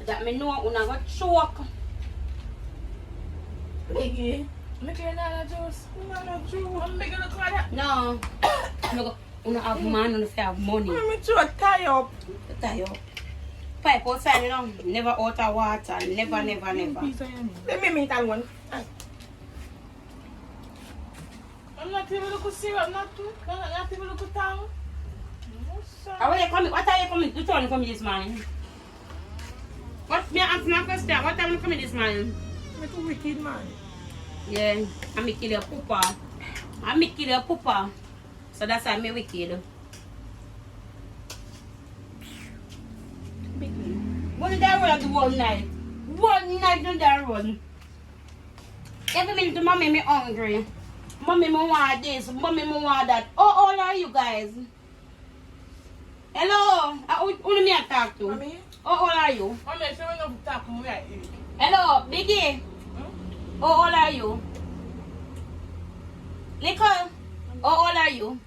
That me know when I got choke. Biggie. Make it another juice. Another juice. I'm making a cry. No. No, you have man, you have money. I'm too tie up. Tie up. Pipe outside, you know, never out of water, never. Let me make that one. I'm not even looking syrup, not even looking tongue. What are you coming to turn from this morning? What me answer my question? What time you coming this morning? Like a wicked man. Yeah, I'm kill your papa. Kill your papa. So that's why I'm wicked. One day run one night. One night on that run. Every minute mommy me hungry. Mommy me want this, mommy me want that. How old are you guys? Hello? Who me I talk to? Mommy? How old are you? Mommy, if you want to talk to me, I eat. Hello, Biggie? How old are you? Nicole? How old are you?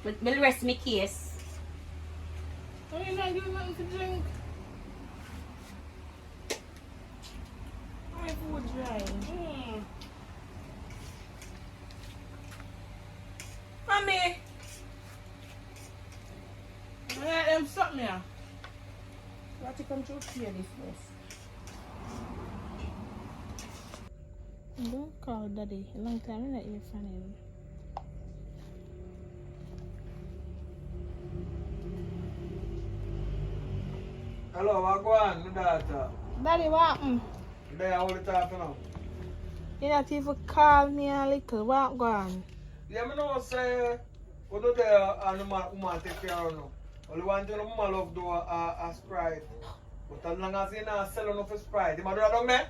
But will rest me case. Why you not giving nothing to drink? My food dry. Mommy! Let them stop me. What you come to clear this place? Don't call daddy. A long time that you're funny. Hello, what go on, my daughter? Daddy, what? They are all the time now. You not even call me a little. What go on? Yeah, I know say, what do they and the woman take care of now? Only one thing the woman love do a Sprite. But as long as you not sell enough for Sprite, you might do that down there?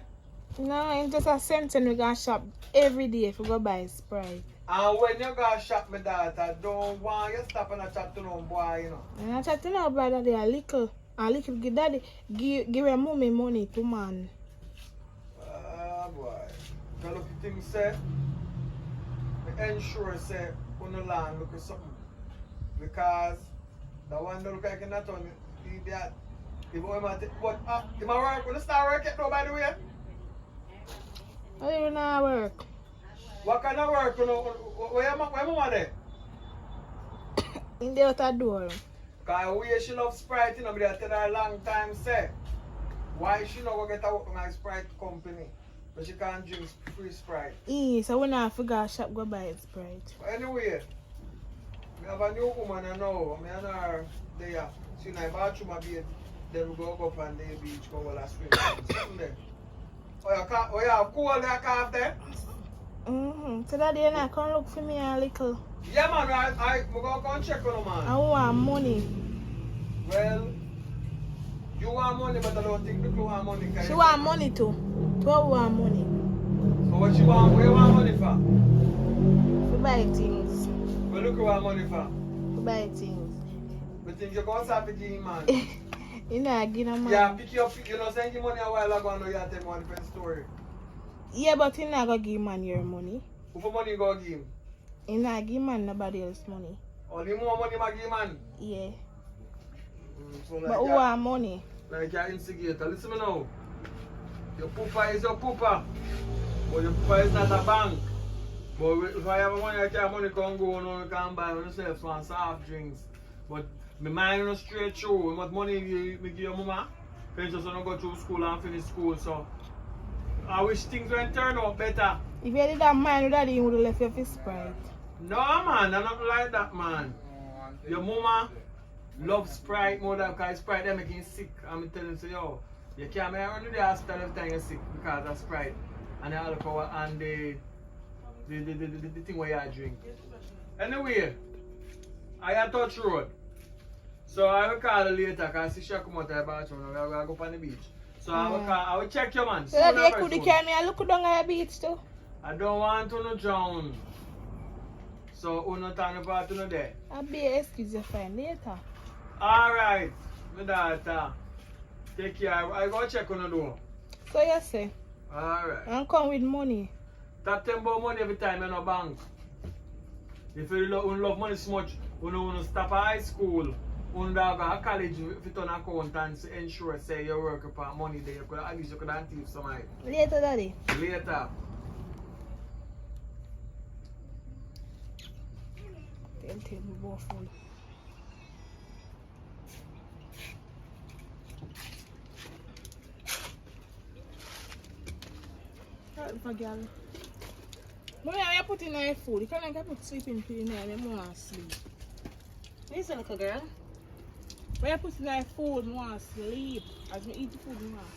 No, it's just a sense and we gonna shop every day if we go buy Sprite. And when you go shop, my daughter, don't want you stop and chat to no boy, you know. And I chat to no brother, they a little give daddy, give your mommy money to man. Boy. So look at things say, the insurance say, on the land look at something. Because the one that look like in that one, idiot. If I might take, but if I work, when I start work yet, though, by the way? How do you not work? What kind of work, you know, where am I there? In the outer door. Because way she love Sprite, you know, but I tell her a long time, say, why she not go get a work on a Sprite company? But she can't drink free Sprite. So when I forgot shop, go buy Sprite. But anyway, I have a new woman I know. I and her there. She in the bathroom a bit. Then we go up on the beach, go all a swim. Something there. Oh, you have cool there, calf there? So that day I come look for me a little. Yeah, man, I go come check on her, man. I want money. Well, you want money, but I don't think the crew want money. She want money too. Twelve want money. So what she want? What you want money for? To buy things. What look you want money for? To buy things. But think you go outside to give him, man. You know, I give him money. Yeah, pick you up. You know, send you money a while ago and now you tell me one different story. Yeah, but you not gonna give man your money. Who for money you go give him? You not give man nobody else money. Only more money you give man? Yeah. So like But who want money? Like your instigator. Listen me now. Your pooper is your pooper. But your pooper is not a bank. But if I have money, I can money come go and you can buy yourself some soft drinks. But my mind is straight through. How much money you give your mama? Because you just want to go through school and finish school. So I wish things went turn out better. If you did that mind, daddy, you would have left your fist Sprite. No man, I'm not like that, man. Your mama loves Sprite more than because Sprite they making you sick. I'm telling you, yo, you can't run to the hospital every time you're sick because of Sprite and the alcohol and the thing where you drink. Anyway, I had touch road. So I will call her later because she come out of the bathroom and I go up on the beach. So I will check your man. So that you could carry me and look down at the beach too? I don't want to no drown. So who not turn about to no there? I'll be an excuse you find later. Alright, my daughter. Take care. I go check on the door. So you say? Alright. And come with money. Talk to them about money every time in a bank. If you love money so much, you don't stop at high school. One dog at college, if you turn accountants, ensure say you work upon money there, you could, at least you could have thief some money. Later, daddy. Later. They'll take me both full. Right, girl. Mommy, I put in my food. You can't put sleeping pill in there. I want to sleep. Listen, little girl. When I put in my food, I want to sleep. As I eat the food, I want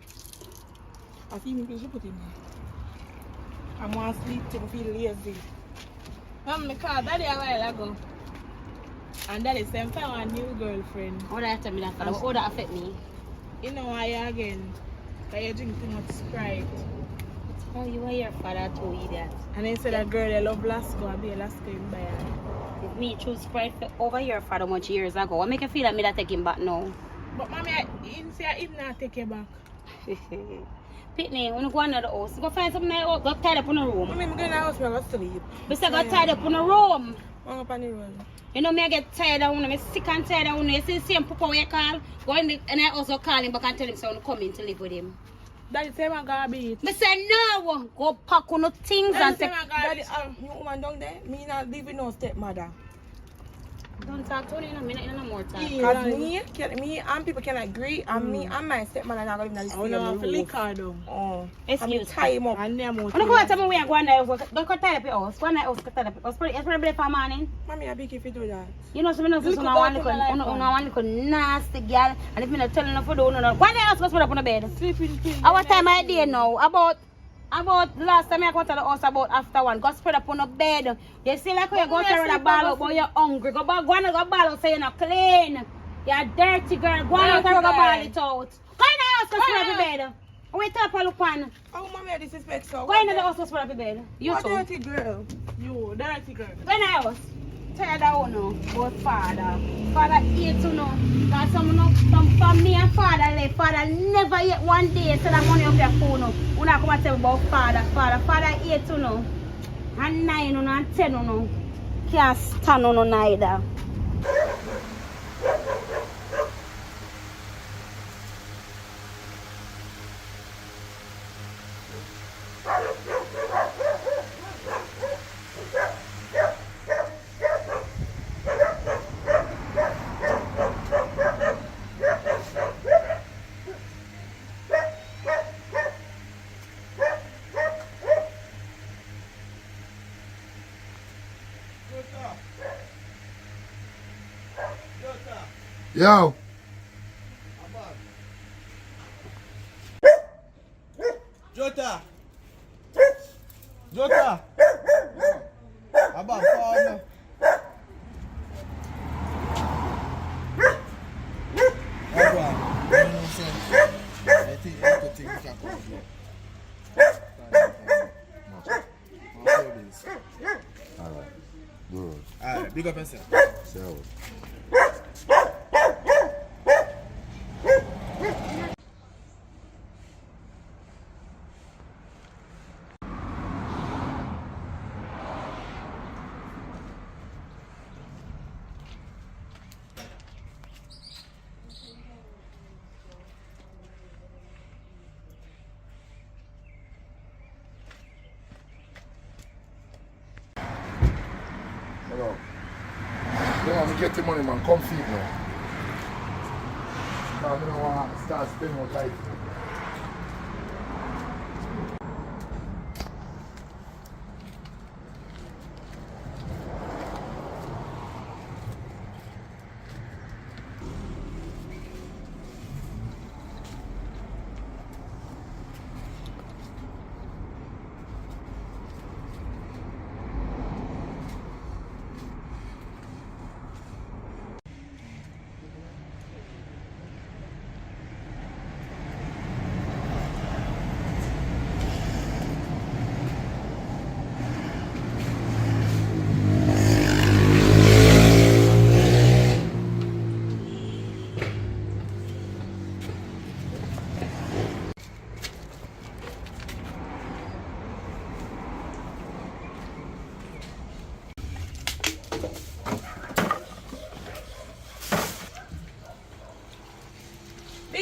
to sleep. I feel me, you put in there. I want to sleep till I feel lazy. Mom, I called daddy a while ago. And daddy said, I found a new girlfriend. What did I tell me that for? How that affect me? You know why again? Because you drink too much Sprite. Oh, you were your father too, idiot. And then said that girl, I love Lasco, and be a Lasco in buy her. If me choose Sprite over your father much years ago, what make you feel like me that take him back now? But mommy, I didn't say I did not take you back. Pitney, when you go into the house, go find something like go tied up in the room. Mommy, I'm going to the house, I'm going to sleep. But say go tied up in the room. I'm up on the room. You know me, I get tired of one, I'm sick and tired of one. You see the same papa where you call, go in the, and I also call him back and tell him so I'm coming to live with him. Daddy say I'm going to beat. I say no, go pack on the things and take. Daddy, you woman down there, me not live with no stepmother. Don't talk to me, no, me not no more time. Because me and people can agree, and me and my stepmother not going to live in the same room. Liquor though. Oh, Excuse tie him up. And them out. I'm going to tell me where I go and don't go tie up your house. Go and house, go tie up your house. It's probably for morning. Mommy, I beg if you do that. You know, so I know so one little nasty girl. And if me not telling you for do, no. Go and house, go put up on the bed. Sleeping pill. Our time I did now, about last time I go to the house about after one, go spread up on the bed. You see like when you go to the ball out, but you're hungry. Go and go ball out so you're not clean. You're a dirty girl. Go and go ball it out. Go in the house, go spread up your bed. Wait up a look on. Oh, mommy, I disrespect so. Go in the house, go spread up your bed. You what too. dirty girl? You, dirty girl. Go in the house. Tired of you but father. Father hate to know. Because some family and father left. Father never yet one day said that money off your phone. You not come and tell me about father. Father hate to know. And 9 and 10 can't stand on neither. Yo. Jota. Jota. Abang, phone. Alright. Good. Alright, big up yourself. So. Hello. Yeah, I'm get the money, man. Come feed now. I don't want to start spending more time.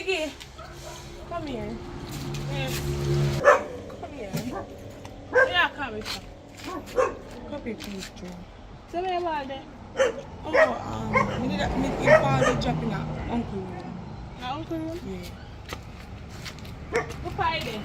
Biggie, come here. Yes. Come here. Yeah, come here. Come here, please, Joe. Tell me about that. Oh, we need a party dropping at Uncle Room. At Uncle Room? Yeah. What party?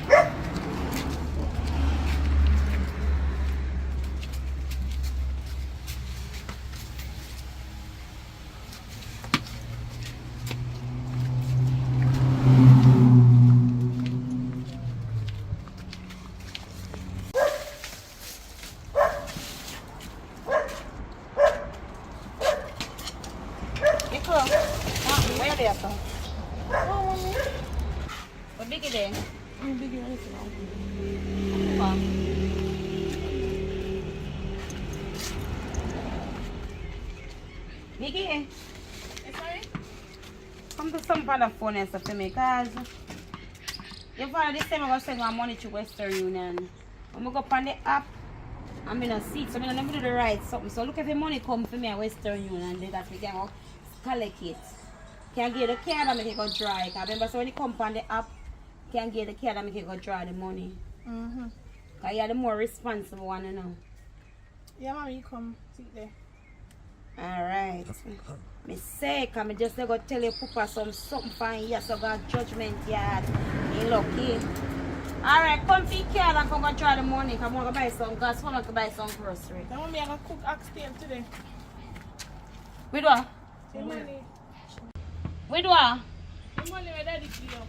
Where they are from? Oh, mommy. What Biggie there? Biggie, what is it? Wow. Biggie, Sorry? come to some kind of phone and stuff for me, cause you find this time I'm gonna send my money to Western Union. When I go up on the app, I'm in a seat, so I'm gonna do the right something. So look if the money come for me at Western Union, then that we can go collect it. Can get the card and make it go dry. Cause remember, so when you come on the app, can get the card and make it go dry the money. Cause you're the more responsible one, you know. Yeah, mommy, you come sit there. Alright. Me say, cause me just go tell you Papa something fine here, so got judgment yard. You lucky. Alright, come to the card and come go try the money. Cause I'm gonna buy some gas, I'm gonna buy some grocery. Now, mommy, I'm gonna cook oxtail today. We do what? The money. We do what? The money where daddy clear up.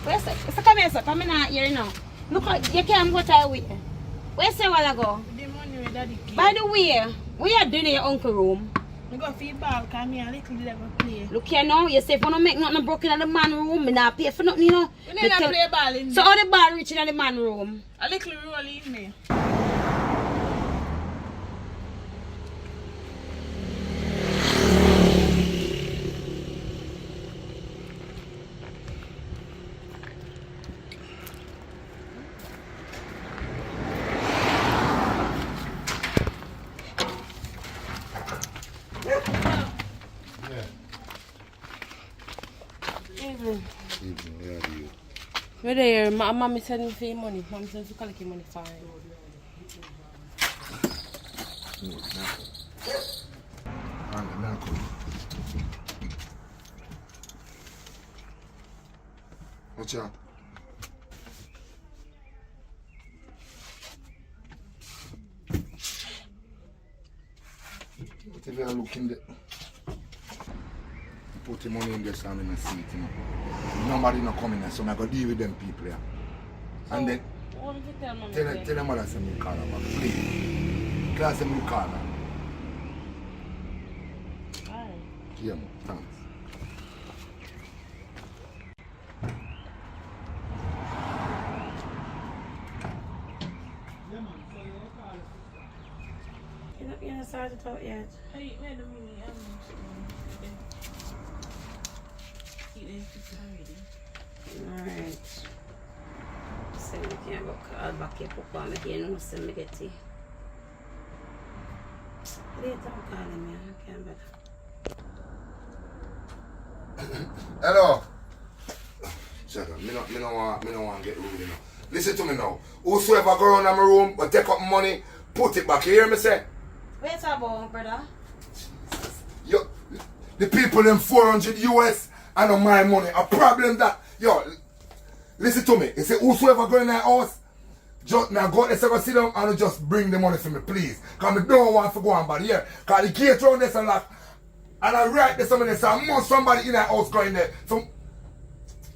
Where's it? So come here, sir. Come in here now. Look, you can't go to the way. Where's the while ago? The money where daddy clear. By the way, we are doing in your uncle room. I go feed ball, cause me a little bit of a play. Look here now, you say if you don't make nothing broken in the man room, me not pay for nothing, you know. We need to play ball in So there. how the ball reaching in the man room? A little roll in me. Evening, where are you? Where there? My mommy send me for money. Mommy send me to collect money for her. What's up? What if you are looking there? Put the money in there so I'm in a seat, you know. Nobody not coming there, so I go deal with them people, yeah. And then What if you tell mommy? tell them mother send me call her back, please. Class send me call her. Alright. Yeah, man, thanks. You're not started to talk yet. Hey, wait a minute. Alright. So we can't go call back here, Papa. I can't know some get it. Later I'm calling me, I can't better. Hello. Shut up. Me no want to get rude, you know. Listen to me now. Whosoever go around in my room but take up money, put it back. You hear me say? Where's our ball, brother? Yo, the people them 400 US and on my money. A problem that, yo, listen to me. You say whosoever go in that house, just now go there, so go sit down and just bring the money for me, please. Because I don't want to go on bad here. Because the gate around this and lock. And I write this somebody say, I must somebody in that house going there. So,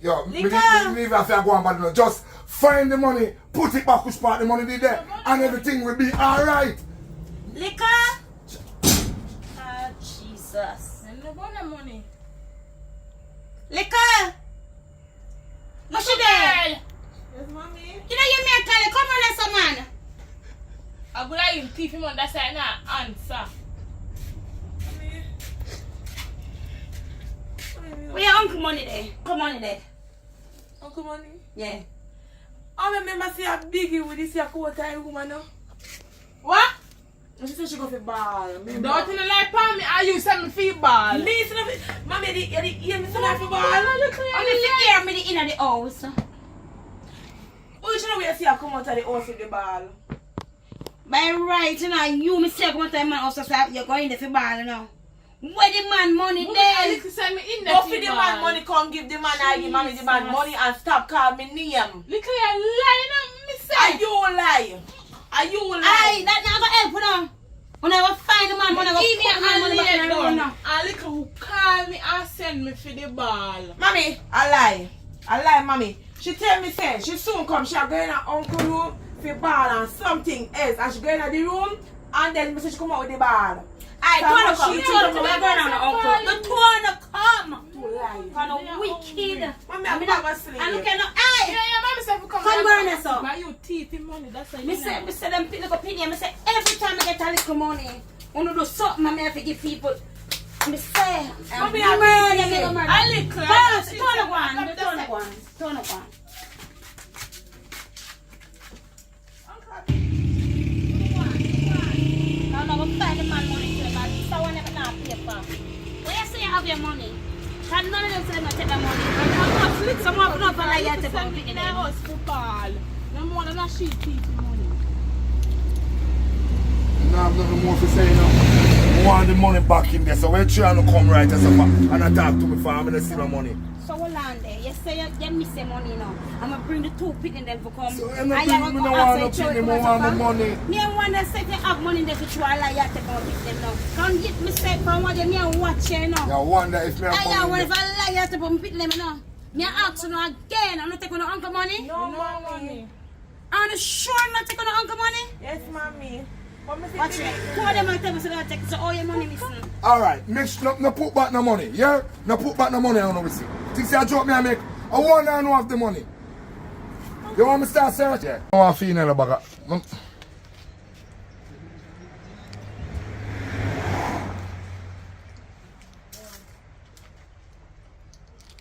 yo, me even have to go on bad, you know. Just find the money, put it back, which part the money did there, and everything will be alright. Liquor? Ah, Jesus. And no want the money. Liquor? What's she there? Yes, mommy. You know you make Kali, come on, some man. I go like him thief him on that side now. Answer. Where your uncle money there? Uncle money there? Uncle money? Yeah. I remember see a Biggie with this quarter woman now. What? She said she go for ball. Don't you like for me? Are you send me feel ball? Me, mommy, you hear me say for ball? I'm hear me in the house. Who should we see her come out of the house with the ball? By right, you know, you me say come out of my house, so you're going there for ball, you know. Where the man money there? Alex send me in there. Go for the man money, come give the man, I give mommy the man money and stop calling me name. Look at you lying on me, say. Are you lie? Are you lie? Aye, that never help, you know. When I will find the man, when I will put the man money back in the room now. Alex who call me and send me for the ball. Mommy, I lie, mommy. She tell me say she soon come. She go in her uncle room for ball and something else, and she go in the room and then she come out with the ball. I told her she told her we're going on her uncle. The two on the come. Kind of wicked. Mommy, I'm not gonna sleep. And look at no eye. Yeah, mommy said come burn us up. Buy you teeth in money. That's how you Me say them pick up opinion. Me say every time I get a little money, wanna do something. I have to give people. Me say, mommy, I'm murder. I lick. Turn up one. I'm not gonna find the man money to the man. Someone never not pay for. When you say you have your money, and none of them say they not take the money. And I'm not slick. Someone will not like you to come pick it in house for ball. No more than a sheet teeth in money. No, I have nothing more to say now. I want the money back in there, so when you try to come right and talk to me for I'm gonna see my money. So hold on there. You say you miss the money now. I'm gonna bring the two picking them for come. So I'm not want no picking, I want the money. Me and one that say if you have money there to try like you take out pick them now. Can't get me say from what me and watch here now. I wonder if me have money. I wonder if I lie you take out pick them now. Me ask you now again. I'm not taking no uncle money. No money. Are you sure I'm not taking no uncle money? Yes, mommy. Watch it. Two of them are telling me so they take so all your money missing. Alright, no put back no money, yeah? No put back no money, I don't know see. Think say I drop me and make. I want to know of the money. You want me to start searching? Yeah. I want to feel in the bag.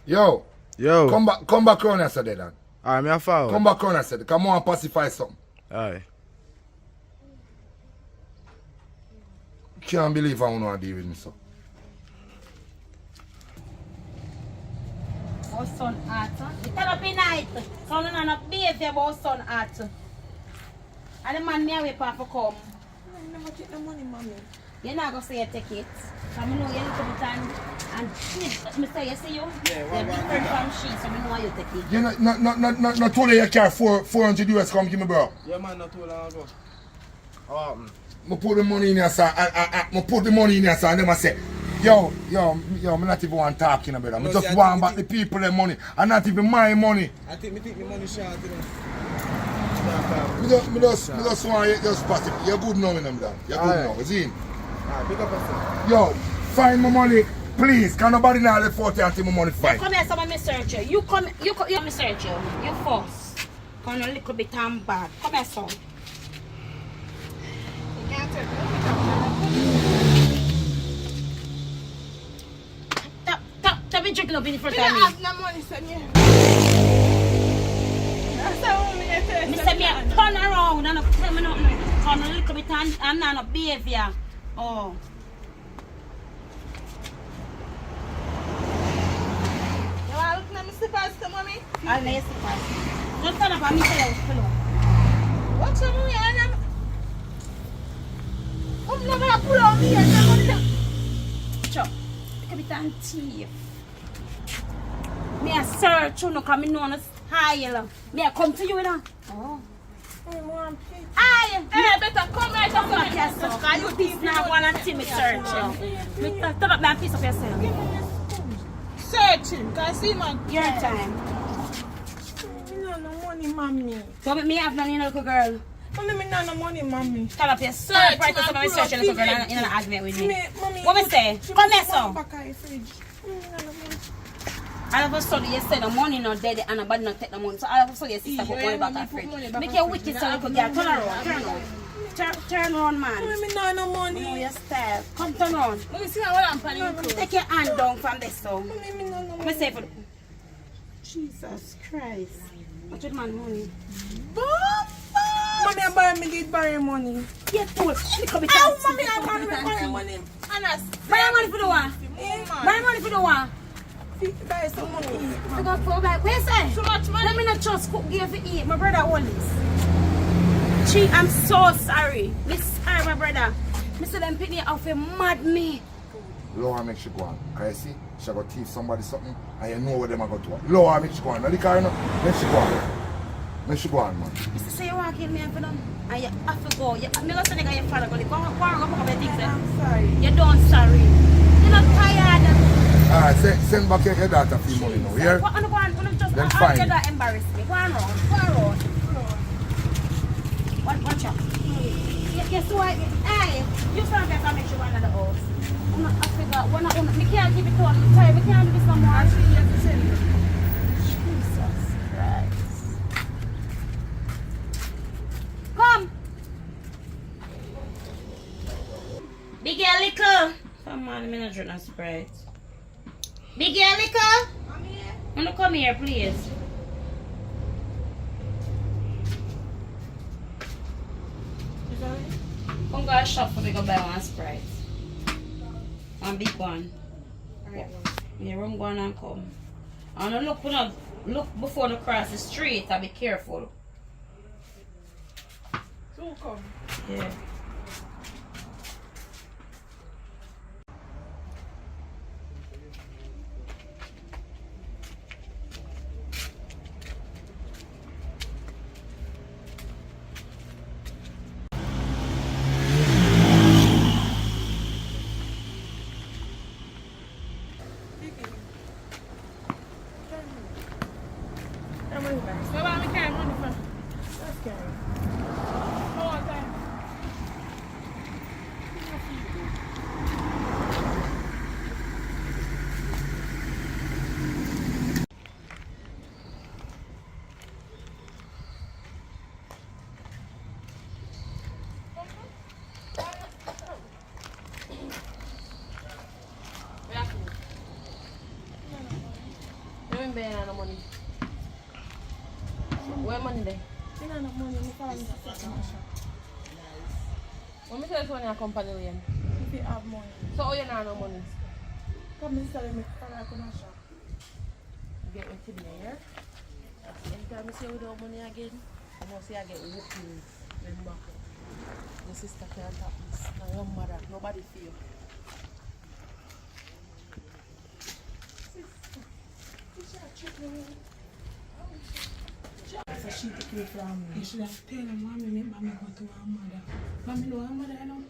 Yo. Come back around here, said then. Alright, me a follow. Come back around here, said. Come on, pacify something. Alright. Can't believe I want to deal with me, so. Our son art. You tell up in night. Son not behavior about son art. And the man me away for come. I never take the money, mommy. You're not going to say you take it. So I know you need to put on and me say you see you. Yeah, you're different from she, so I know you take it. You not told you carry 400 US come give me, bro. Yeah, man, not too long ago. What happened? I put the money in here, sir. I put the money in here, sir, and then I say, yo, I'm not even want talking about it. I just want back the people their money, and not even my money. I think the money short, you know. I just want you just pass it. You're good now, man. You're good now. Is it? Alright, pick up yourself. Yo, find my money, please. Can nobody now let 40 until my money find? Come here, someone me search you. You come me search you. You first. Come a little bit bad. Come here, son. Stop be drinking up in the front of me. I have no money, send me. That's how me Me say me turn around and tell me nothing. Turn a little bit and not behavior. Oh. You want to look at me slippers, mommy? I'll lay slippers. Just turn up and me say pull up. What's your money? I'm not going to pull on me and Chop. Look at me and thief. Me a search you, no, because me know on a style. Me a come to you, you know. Oh. Aye! Hey, better come right up Come here, son. Because you this now one and see me search you. Me turn up that piece of yourself. Searching, can I see man? Your time. Me no money, mommy. So me have none, you little girl. Mommy, me no money, mommy. Turn up your search. Right, so me search you, little girl, in an argument with me. Mommy, What me say? Come here, son. back of your fridge. All of a sudden you say the money not dead and nobody not take the money. So all of a sudden your sister put money back at fridge. Make your wicked so you could get turn around. Turn around, man. Mommy, me no money. No, your style. Come turn around. Mommy, see what I'm planning to. Take your hand down from this so. Mommy, me no Me money. say for Jesus Christ. What with man money? Bumper! Mommy, I buy me did borrow money. You told. Little bit How of mommy I borrow money? Honest. buy money for the one. Buy money for the one. Buy some money. I got for back. Where say? Too much money. Let me not just cook give to eat. My brother always. I'm so sorry. Miss sorry, my brother. Mr. Them pick me off a mad me. Laura make she go on. Cause you see, she go teach somebody something and you know what them are going to do. Laura make she go on. Now the car, you know, make she go on. Make she go on, man. Mr. Say you want to kill me for them. And you have to go. I'm going to say your father go. Go on, I'm sorry. you don't sorry. You're not tired. Alright, send back your daughter for money now, yeah? Go on, just Then fine. Your daughter embarrass me. Go on round. Watch out. Yes, so hey, you sound better make sure one of the house. I figure, we can't keep it to I'm tired, we can't do this no more. Jesus Christ. Come. Biggie a little. Come on, I'm not drink no Sprite. Biggie a little. I'm gonna come here, please. Come go to shop for me go buy one Sprite. One big one. Alright. Yeah, I'm going and come. And look before you cross the street and be careful. So come. Yeah. So why me carry money for? Let's carry. How much time? No money. Where money there? You know no money, me follow me to fix my shop. When me tell you when you company William. If you have money. So how you not no money? Come and tell me follow to my shop. Get with to there. Anytime you say without money again, I must say I get whoopings. Remember, your sister can't tap this. Now your mother, nobody feel. So she took me from me. You should have told her, mommy, make mommy go to her mother. Mommy know her mother, you know.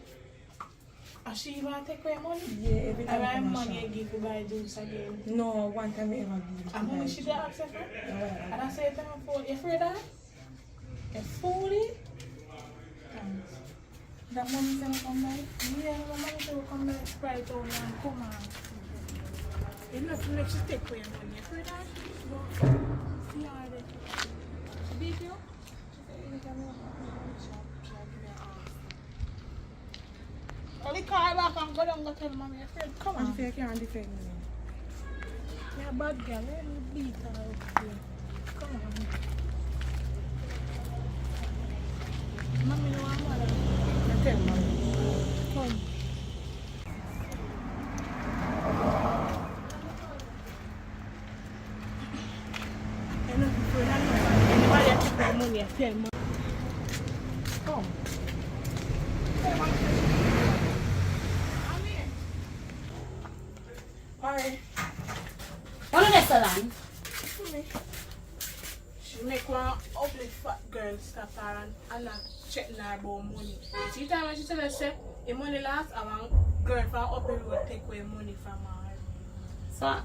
And she even take away money? Yeah, every time. And my mommy give you buy juice again. No, one time I ever give. And mommy, she did ask her for? Yeah. And I said to her, you afraid of that? You fool. Thanks. That mommy said will come back? Yeah, my mommy said will come back, Sprite only and come on. You know, to make she take away money. You afraid of that? No. See how they beat you? She said, you can make a shop. She give me an ass. Only call back and go down and tell mommy you're afraid. Come on. She said, you can't defend me. You're a bad girl. Let me beat her up here. Come on. Mommy know her mother. I tell mommy. Come. Money, I tell mom. Come. Alright. What is the salon? She make one ugly fat girl stop her and not checking her about money. See time when she tell her say, the money last, I want girl from up the road take away money from her.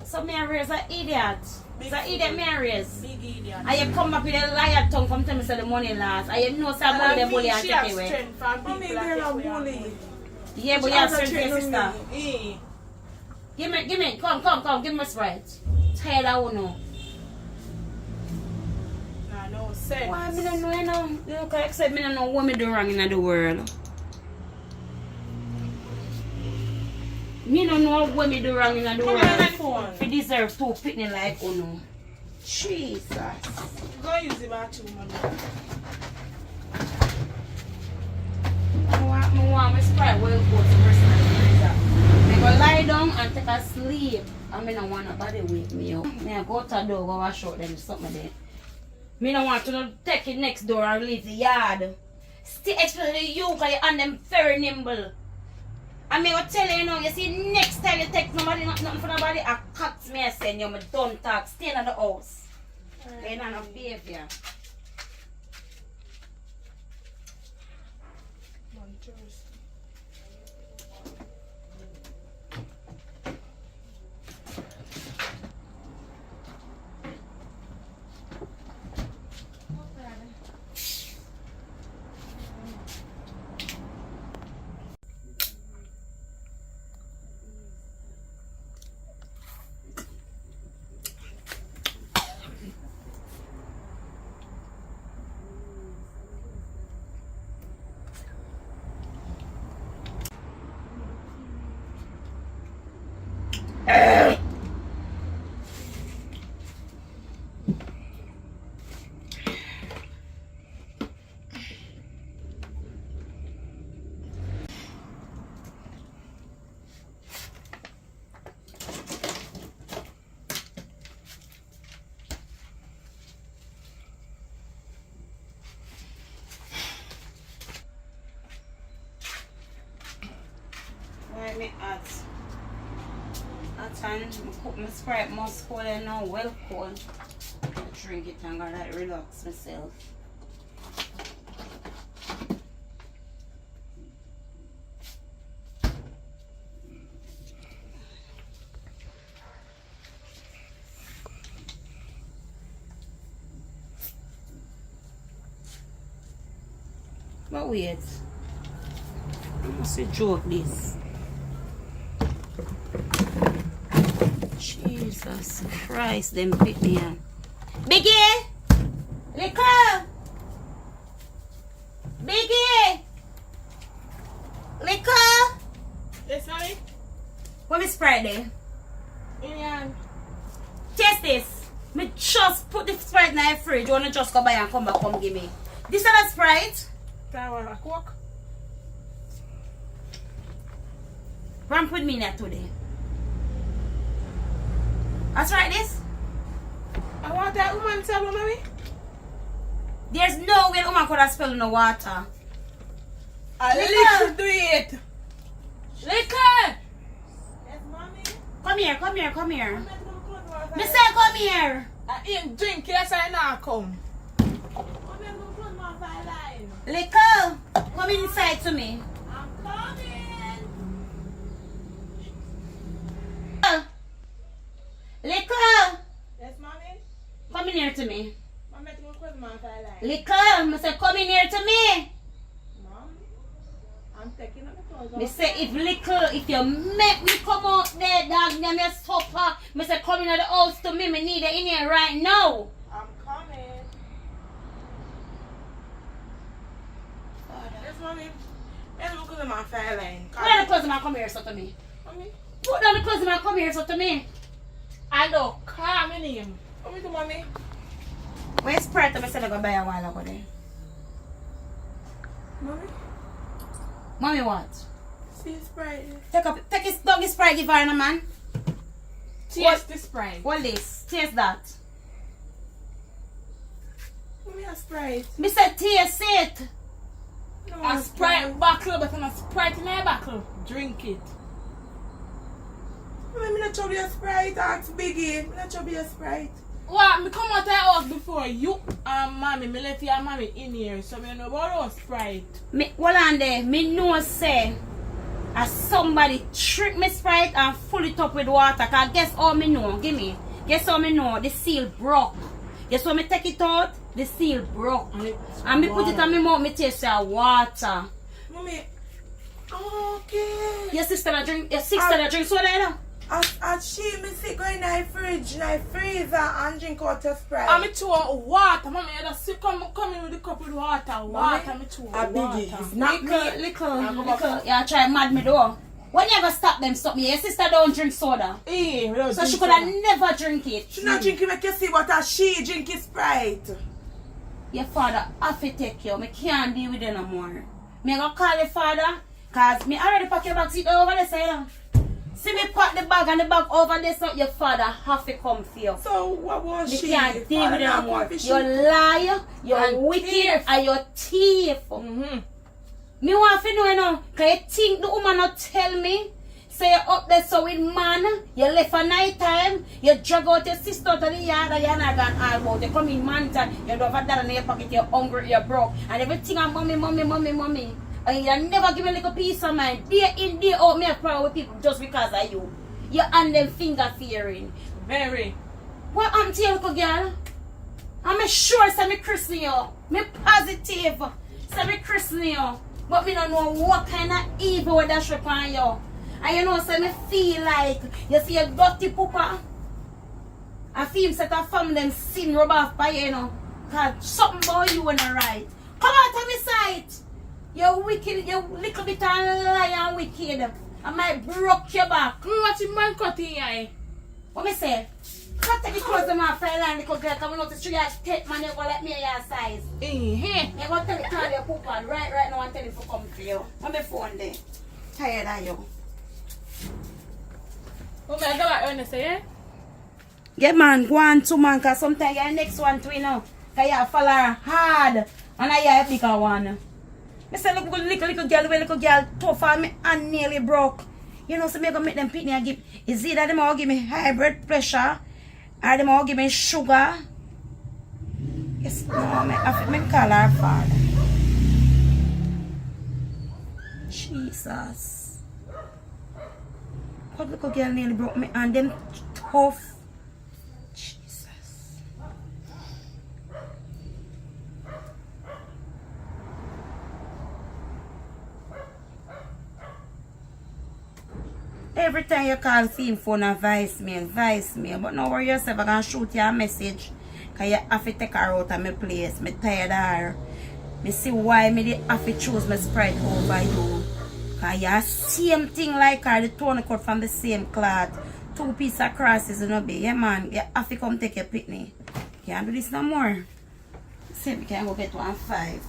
So Mary is an idiot. It's an idiot Mary is. Big idiot. And you come up with a liar tongue from tell me say the money last. And you know some money the bully and take away. Mommy, girl a bully. Yeah, but you have strength for your sister. Eh. Give me, come, give me a Sprite. Tired of no. Nah, no sense. Why me don't know, you know? You can accept me don't know what me do wrong in the world. Me don't know what me do wrong in the world. If you deserve two pitney like Uno. Jesus. Go use the bathroom, man. want my Sprite well cold to rest my freezer. I go lie down and take a sleep. I don't want nobody wake me up. I go to the door, go wash out them something there. I don't want to take it next door and leave the yard. Still, especially you, because you're on them very nimble. I will tell you, you see, next time you take nobody, nothing for nobody, I cut me and send you, I don't talk, stay in the house. You're not enough behavior. Me hot and cook my Sprite most cold and now well cold. I drink it and gotta relax myself. But wait, I must joke this. Jesus Christ, them pick me up. Biggie! Liquor! Biggie! Liquor! Yes, honey? What is Sprite there? Yeah. Taste this. Me just put the Sprite in the fridge. You wanna just go buy and come back, come give me. This is a Sprite. Tower a coke. Ramp with me that today. That's right, this. I want that woman to tell me. There's no way woman could have spilled no water. A little do it. Liquor! Yes, mommy. Come here, come here, come here. I'm not gonna close my Mister, come here. I ain't drink, yes, I now come. I'm not gonna close my line. Liquor, come inside to me. I'm coming. Liquor, Yes, mommy. come in here to me. I'm not gonna close my line. Liquor, I say come in here to me. Mom, I'm taking up the clothes. Me say if you make me come out there, dog, name your supper. Me say come in the house to me. Me need it in here right now. I'm coming. Yes, mommy. I'm not close my line. Put down the clothes and come here so to me. Mommy, Put down the clothes and come here so to me. I know. Call my name. What me do, mommy? Where's Sprite? I said I go buy a while ago there. Mommy, Mommy, what? see Sprite. Take his doggy Sprite, give her in a man. Taste the Sprite. What this? Taste that. Mommy, a Sprite. Me said taste it. No, A Sprite bottle, but I'm a Sprite in a bottle. Drink it. Mommy, me not try to be a Sprite. Ask Biggie. Me not try to be a Sprite. What? Me come out of the house before you and mommy. Me left your mommy in here, so me know about those Sprite. Me, hold on there. Me know say as somebody trick me Sprite and full it up with water. Cause guess how me know? Give me. Guess how me know? The seal broke. Guess how me take it out? The seal broke. And me put it on my mouth. Me taste the water. Mommy, okay. Your sister that drink. Your sister that drink soda, you know? As she me sit go in the fridge, in the freezer and drink out a Sprite. I'm to water. Mommy, I just come in with the cup with water. Water, me to a water. Biggie. It's not me. Little. Yeah, try mad me though. When you ever stop them, stop me. Your sister don't drink soda. Eh, we don't So drink she could have soda. never drink it. She not drinking make you see what a she drinking Sprite. Your father have to take you. I can't deal with you no more. Me gonna call your father. Cause me already pack your bag seat over there, so you know. See me pack the bag and the bag over there, so your father have to come for you. So what was Me she? can't deal with it no more. She- You liar, you're wicked, and you're thief. Me want to know, you know, cause you think the woman not tell me. Say you up there so with man, you left for night time, you drag out your sister to the yard and you're not gone all about. You come in man time, you don't have that in your pocket, you're hungry, you're broke. And everything on mommy. And you never give me a little peace of mind. Day in, day out, me a proud with people just because of you. You and them finger fearing. Very. What happened to you, little girl? I'm sure say me christen you. Me positive. Say me christen you. But me don't know what kind of evil would dash upon you. And you know, say me feel like you see a dirty pooper. I feel set a family them sin rub off by you know. Cause something about you ain't right. Come out of my sight. You're wicked, you little bit of liar and wicked. I might broke your back. What you man cut in eye? What me say? Cut the clothes them off for a line little girl. Come on, notice you got take man, you go let me your size. You go tell it call your pooper right now and tell it to come for you. On my phone there. Tired of you. Oh my God, what you say? Yeah man, go on two man, cause sometimes you're next one to you know. Cause you follow her hard. And I hear a bigger one. I say look little girl tough and me and nearly broke. You know, so me gonna make them pitney and give. Is it that them all give me high blood pressure? Or them all give me sugar? Yes, no, me call her father. Jesus. What little girl nearly broke me and them tough. Jesus. Every time you call same phone and voicemail. But now worry yourself, I'm gonna shoot you a message. Cause you have to take her out of my place. Me tired of her. Me see why me have to choose my sprite over you. Cause you same thing like her, the tone cut from the same cloth. 2 pieces of crosses in a bit. Yeah man, you have to come take your pitney. Can't do this no more. See we can go get 1.5.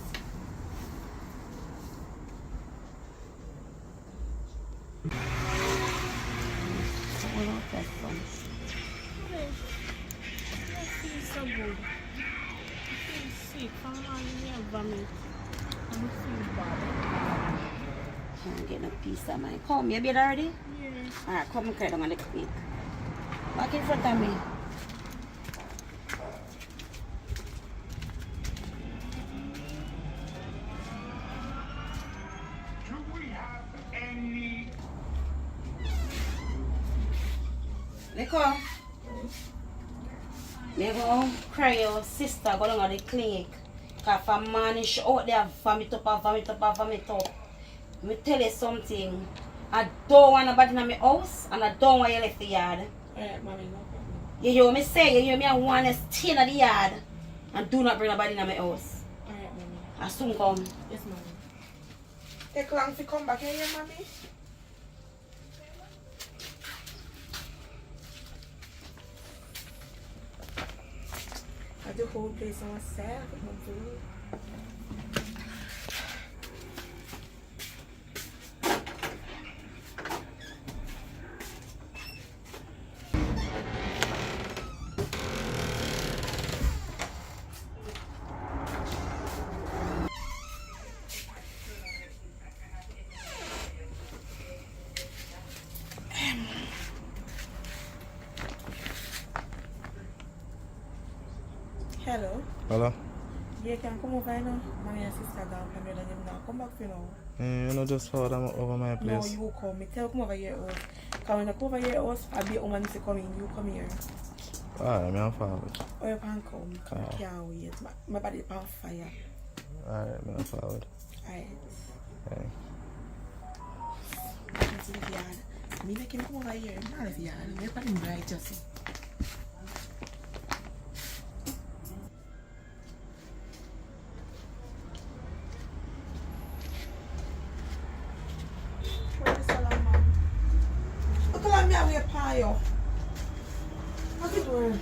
So good. I feel sick. I'm vomit. I feel bad. Can't get no peace of mind. Come, you bed already? Yeah. Alright, come and cry down on the quick. Walk in front of me. Nico, me go cry your sister go down to the clinic. Cause for man she out there vomit up. Me tell you something. I don't want nobody in my house and I don't want you left the yard. Alright, mommy, no problem. You hear me say? You hear me? I want to stay in the yard and do not bring nobody in my house. Alright, mommy. I soon come. Yes, mommy. Take long to come back here, mommy. I the whole place on myself. Hello. Hello? You can come over now. Mommy and sister gone from here and them now. Come back for now. You know just how I'm over my No, place. you come. Me tell come over here house. Cause when I come over here house, I'll be a woman to come in. You come here. Alright, I'm forward. Or you can come. I can't wait. My body is on fire. Alright, I'm forward. Alright. Okay. Let's leave the yard. Me make him come over here. Not leave the yard. Me put him bright just see. What you doing?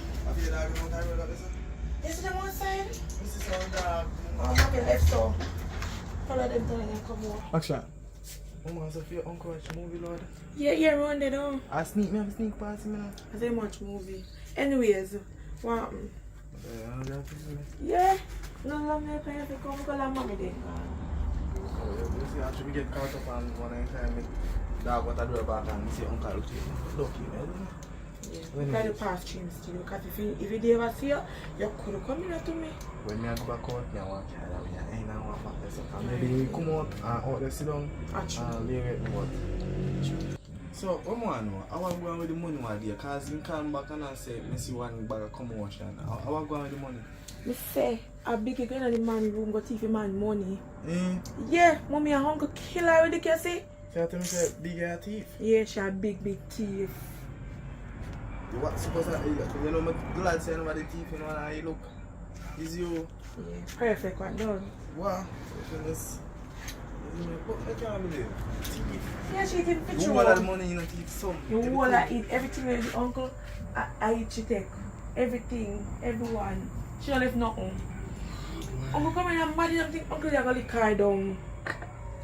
Yes, them one side. Oh, okay, left so. Follow them till they come over. Action. Mama, so for your uncle watch movie, Lord. Yeah, run there now. I sneak past him now. I say much movie. Anyways, what happened? Yeah, I don't see me. Yeah. No love me if I come because I'm mommy there. You see, after we get caught up on one time, dog what I do about and see uncle look man. Yeah. Try to pass streams still because if you ever see you, you could come in to me. When me I go back out, me I want to carry out here. Ain't I want to pass this. Maybe we come out and out there sit down and lay with me what. So, what more I know? I want to go on with the money one day because you come back and I say, I see one bag of commotion. I want to go on with the money. Me say, a Biggie go in the man room, go take man money. Eh? Yeah, mommy and uncle kill her with the can see? So you tell me say Biggie a thief? Yeah, she a big thief. What suppose that is? You know, I'm glad saying about the thief, you know, how you look. Is you? Yeah, perfect one done. Wow. Goodness. I can't believe. Thief. Yeah, she take picture. You want that money in a thief some? You want to eat everything with the uncle. I eat she take. Everything, everyone. She don't left nothing. Uncle come in and mad, you don't think uncle is going to carry down.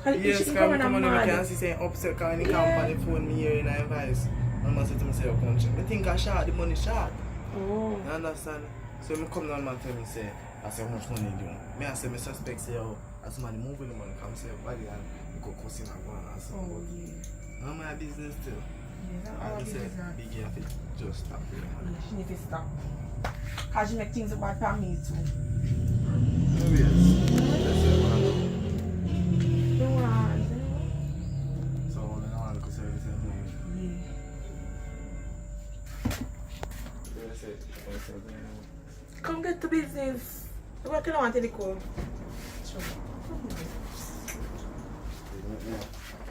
Yes, she come come on, in I and can't mad. see saying upset because he can't on the phone me here in a advice. And I say to myself, I think I shot the money shot. Oh. You understand? So I come down and tell me, say, I say, how much money do you want? Me, I say, my suspect say, oh, as somebody moving the money, come say, body and you go cussing and go and answer. Oh, yeah. Not my business still. Yeah, that's I all just say, business. Biggie, I think just stop with the money. Yeah, she need to stop. Because she make things bad for me too. Maybe yes. That's it, man. Don't want. So, then I want to go say everything movie. Yeah. That's it. Come get to business. What can I want to call?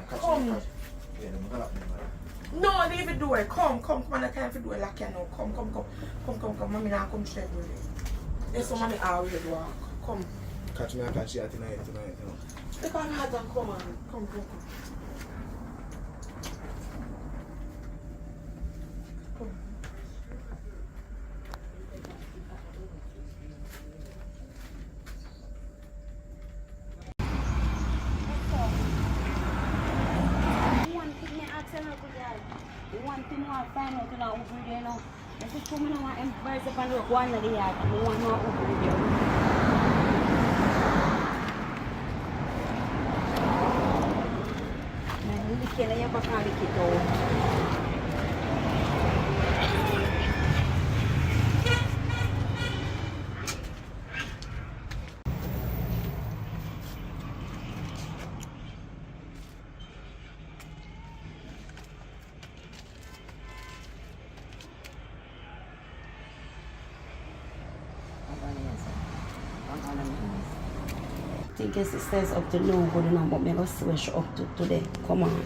Come. No, leave the door. Come on the time for the door like you know. Come. Mommy now come straight with it. There's so many hours to walk. Come. Catch me, I catch you tonight, you know. Take on hands and come on. Come. Come. One thing I find out in our over there now. I said, come in and embrace up and look one of the yard and one more over there. Now, look at your back and look it out. I think his sister's up to no good enough, but me go see what she up to today. Come on.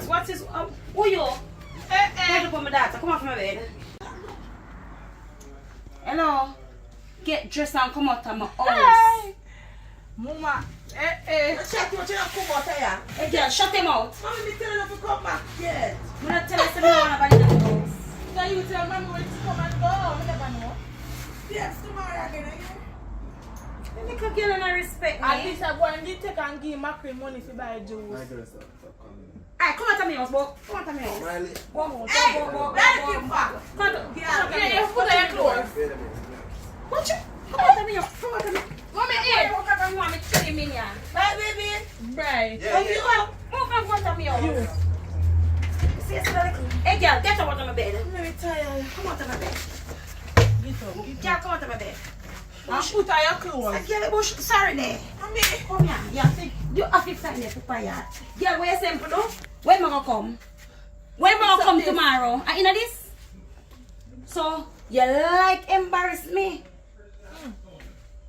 What's his who you? Get up on my daughter. Come on from my bed. Hello. Get dressed and come out of my house. Mama, Shut your come out here. Hey girl, shut him out. Mommy, me telling her to come back yet. I'm not telling you no one about the house. Now you tell mommy when to come and go. I never know. Yes, tomorrow again. You make a girl and I respect me. At least I go and take and give Macri money to buy juice. Alright, come out of my house, boy. Come out of my house. Riley. Go. Thank you, Papa. Come on. Yeah, you put on your clothes. What you? Come out of my house. Come out of my house. Mommy, here. What kind of mommy chili minion? Bye, baby. Bye. Yeah, You go. Move from front of me house. See, hey, girl, get out of my bed. I'm very tired. Come out of my bed. Get up. Girl, come out of my bed. Put on your clothes. Girl, bush, sorry there. Mommy. Come here. You have to find the papaya. Girl, where you simple though? When am I gonna come? When am I gonna come tomorrow? Are you know this? So, you like embarrass me?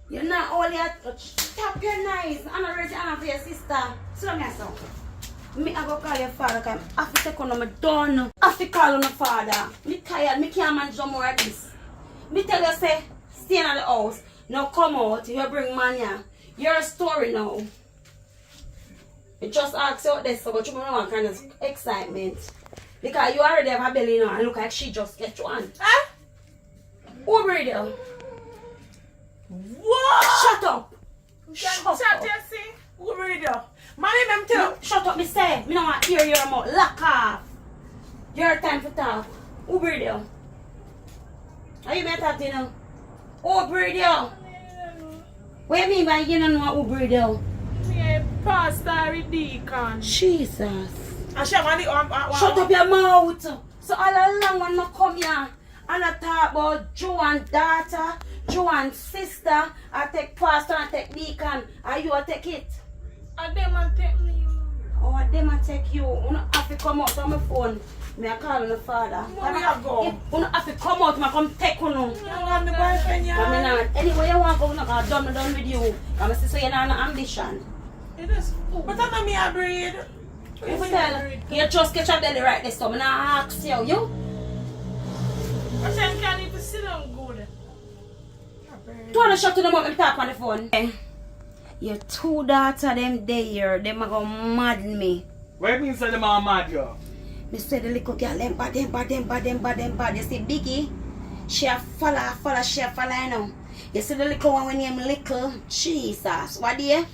You're not only at stop your knives. I'm not ready to honor for your sister. So let me ask you. Me I go call your father because I have to take on my done. I have to call on my father. Me tired, me can't manage no more of this. Me tell you say, stay in the house. Now come out, you bring money. You're a story now. You just ask out this, but you don't want kind of excitement. Because you already have a belly now and look like she just get one. Huh? Who bring you? What? Shut up! Shut up, you see? Who bring you? Money them too. Shut up, me say. Me don't want to hear your mouth. Lock off. Your time for talk. Who bring you? Are you better talk to now? Who bring you? What do you mean by you don't know who bring you? Me pastor deacon. Jesus. Shut up your mouth. So all along when I come here and I talk about Joe and daughter, Joe and sister, I take pastor and take deacon, and you take it. And them will take me. Oh, them will take you. You have to come out on my phone. Me I call on the father. Where you go? You have to come out, I come take you now. You want me boyfriend, yeah? I mean, anyway you want to go, I'm done with you. I'm going to say you have no ambition. It is food. But I know me a breed. You tell you just get your belly right this time. I'm not ask you. You? I said, can you sit down good? Don't want to shut to the mouth and talk on the phone. Your two daughters, them there, them are going to mad me. What means that them are mad, yo? Me say the little girl, them bad. You see Biggie? She a follow, she a follow, you know. You see the little one when name little? Jesus, what do you?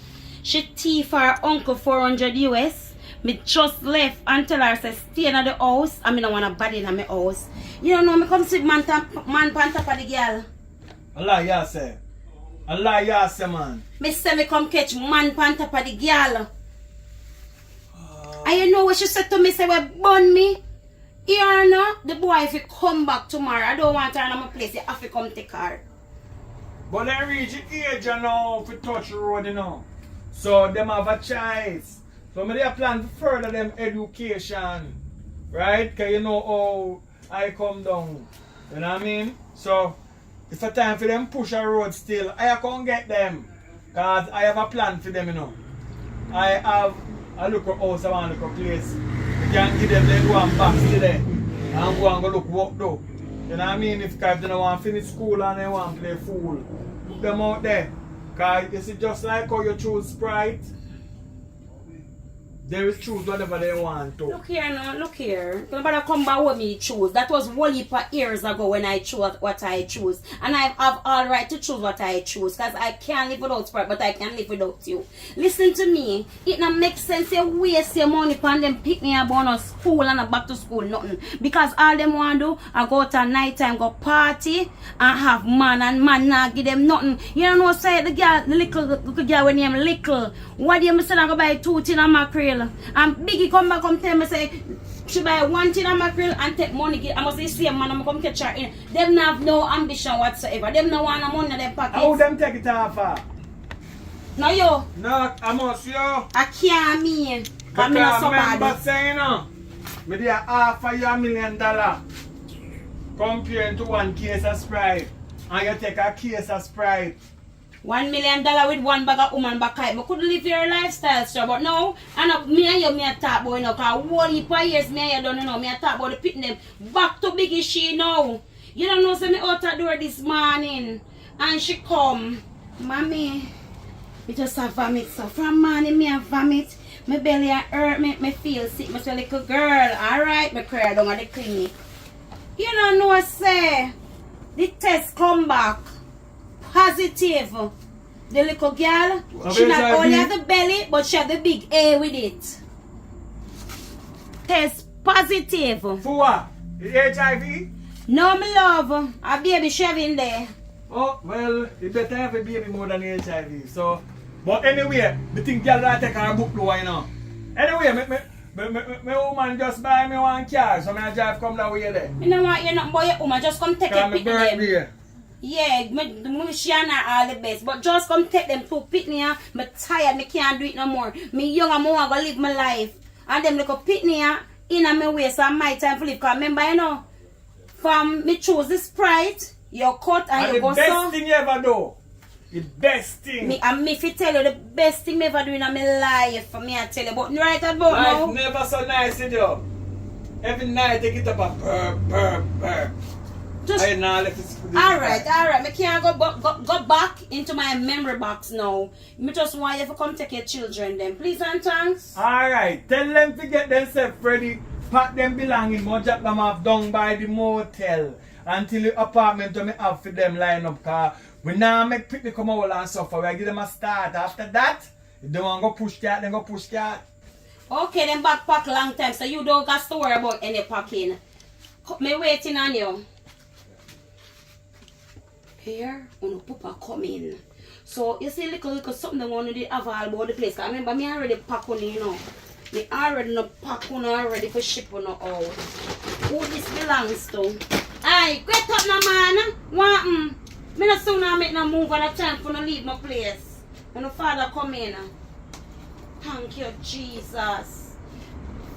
She thief her uncle 400 US. Me just left and tell her say stay in the house. I mean I want a body in my house. You don't know me come sit man pan top of the girl. Allah ya say. Allah ya say man. Me say me come catch man pan top of the girl. And you know what she said to me? Say well burn me. Here no, the boy if he come back tomorrow, I don't want her in my place. You have to come take her. But they reach the age you know to touch the road, you know. So them have a choice. So me they plan to further them education. Right? Cause you know how I come down. You know what I mean? So it's a time for them push a road still. I can't get them. Cause I have a plan for them, you know. I have a local house, I want a local place. We can give them go and back to there. And go and go look work though. You know what I mean? If they don't want to finish school and they want to play fool, put them out there. Because you see, just like how you choose Sprite, they will choose whatever they want to. Look here now, look here. Nobody come back with me choose. That was one heap of years ago when I chose what I choose. And I have all right to choose what I choose. Because I can't live without Sprite, but I can live without you. Listen to me. It not make sense you waste your money on them pick me up on a school and a back to school, nothing. Because all them want to do, I go to night time, go party, and have man, and man not give them nothing. You don't know, say the girl, the little girl when name little. What do you say I go buy 2 tin of mackerel? And Biggie come back come tell me say she buy 1 tin of mackerel and take money. I must say same man I'm come catch her in. Them not have no ambition whatsoever. Them no want no money in their pockets. How them take it off her? No yo. No, I must yo. I can't mean. Because I'm not so remember bad. saying me there half a $1 million comparing to 1 case of Sprite. And you take a case of Sprite. $1 million with 1 bag of woman back I could live your lifestyle, sir. But now, and me and you, me a talk about, you know, because 1 heap of years, me and you don't know, me a talk about the pitting them back to Biggie she now. You don't know, say me out the door this morning, and she come, mommy, me just have vomit, so from morning me have vomit, my belly hurt, me feel sick, me say little girl, alright, me cry down at the clinic. You don't know, say, the test come back. Positive. The little girl, she not only have the belly, but she have the big A with it. Test positive. For what? The HIV? No, my love. A baby shaving there. Oh, well, you better have a baby more than HIV. So, but anyway, the thing girl that take her book though, you know. Anyway, my woman just buy me 1 car, so I drive come that way there. You know what, you're not boy, your woman, just come take your picture. Yeah, me share not all the best, but just come take them to pitney. Me tired, me can't do it no more. Me young and more gonna live my life. And them little pitney in my way, so my time to live. Cause remember, you know, from me choose the Sprite, you cut and you go so. The best thing you ever do. The best thing. Me if you tell you the best thing me ever do in my life for me I tell you, but right about now. Life never so nice, you know. Every night they get up a burp. Just alright. Me can't go back into my memory box now. Me just want you to come take your children then. Please and thanks. Alright, tell them to get themselves ready. Pack them belongings, but drop them off down by the motel. Until the apartment we have for them line up, car. We now make people come out and suffer. We give them a start. After that, if they want to go push that, then go push that. Okay, then backpack long time, so you don't got to worry about any packing. Me waiting on you. Here, when Papa come in. So you see little something they want to have all about the place. I remember me already pack on you know. Me already no pack on already for ship on out. Who this belongs to? Aye, get up now man. Want me not soon make no move and a time for no leave my place. When the father come in. Thank you, Jesus.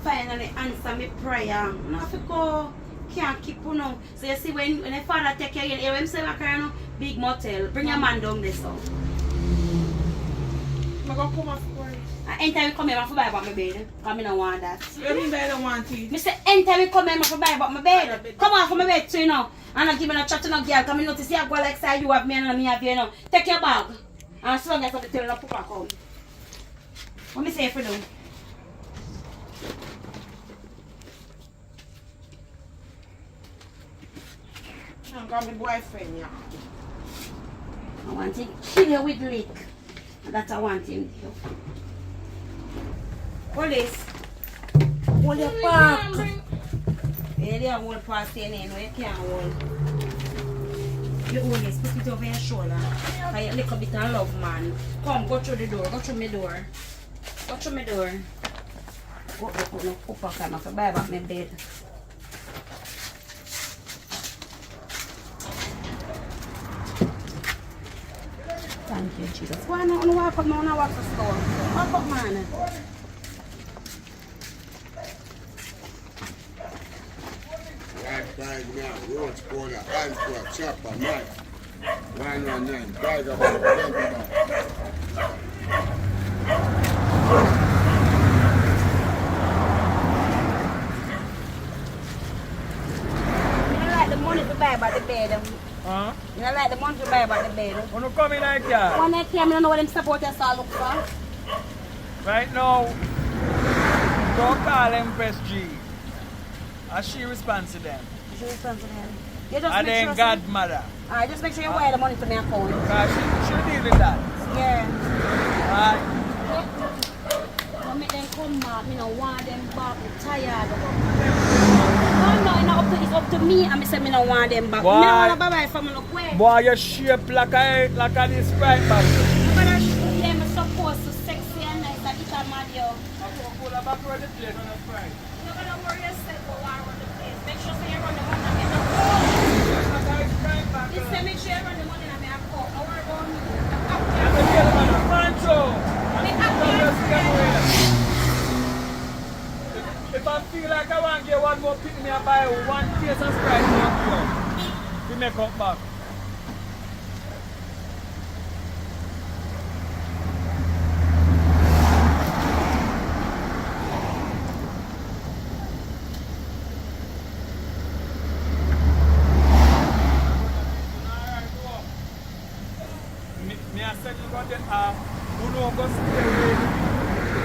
Finally answer me prayer. Now if you go, can't keep on. So you see when the father take you in, when say I big motel, bring your man down there so. I'm going to come after work. Anytime you come here, I have to buy about my bed. Because I don't want that. What do you mean I don't want it? I say anytime you come here, I have to buy about my bed. Come on from my bed too, you know. And I give me a chat to no girl. Because I notice you go like say you have me and me have you, you know. Take your bag. And so long as I tell you, Papa come. What me say for them? I'm got my boyfriend, yeah. I want to kill you with lick. That's I want him to do. Police. Hold your park. Yeah, they hold past your name. You can't hold. You hold this. Put it over your shoulder. Because you little bit of love, man. Come, go through the door. Go through my door. Go through my door. Go up no upper cam. I have to buy back my bed. Thank you, Jesus. Why not walk up now and walk to store? Walk up, man. Right by now, road corner, hand for a chopper, knife. 119, bag of The money to buy about the bed. Huh? You don't like the money to buy about the bed. When you come in like that? When they came, I don't know what them supporters are look for. Right now, go call Empress G. And she responds to them. She responds to them. You just And make then sure godmother. Alright, just make sure you wire the money to my account. Because she deal with that. Yeah. Alright. Don't make them come back. Me no want them back. I'm tired. No, it's up to me. And I say me no want them back. Why? Me no want to buy from me no quick. Boy, you shape like a this Sprite bottle. But them supposed to sexy and nice. That it's a mad yo. Pull a back where the plate on the Sprite. You're gonna worry yourself for why run the place. Make sure you run the money and get the This say make sure you run the money and make a call. Don't worry about me. If I feel like I want to get one more pick me and buy one case of Sprite to make up back.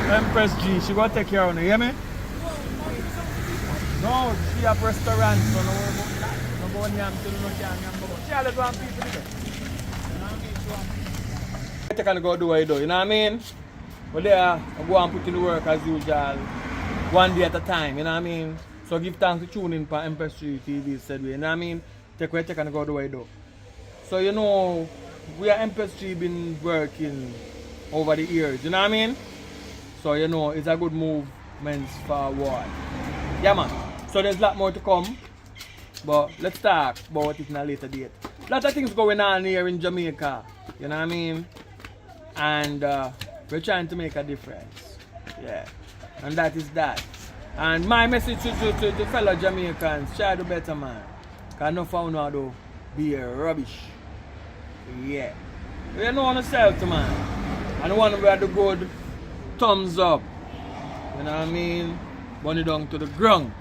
Empress G, she gonna take care of you, hear me? No, she have restaurant, so no worry about that. No go on yam till no can yam about. She always want people to do. You know what I mean? So I can go do what you do, you know what I mean? But there, I go and put in the work as usual, one day at a time, you know what I mean? So give thanks to tune in for Empress G TV said we, you know what I mean? Take what you can go do what you do. So you know, we at Empress G been working over the years, you know what I mean? So you know, it's a good movement forward. Yeah man, so there's a lot more to come, but let's talk about it in a later date. A lot of things going on here in Jamaica, you know what I mean? And we're trying to make a difference, yeah, and that is that. And my message to the fellow Jamaicans, try to do better man, because no found out to be a rubbish, yeah. You know yourself, man. And the one who had the good thumbs up. You know what I mean? Burn it down to the ground.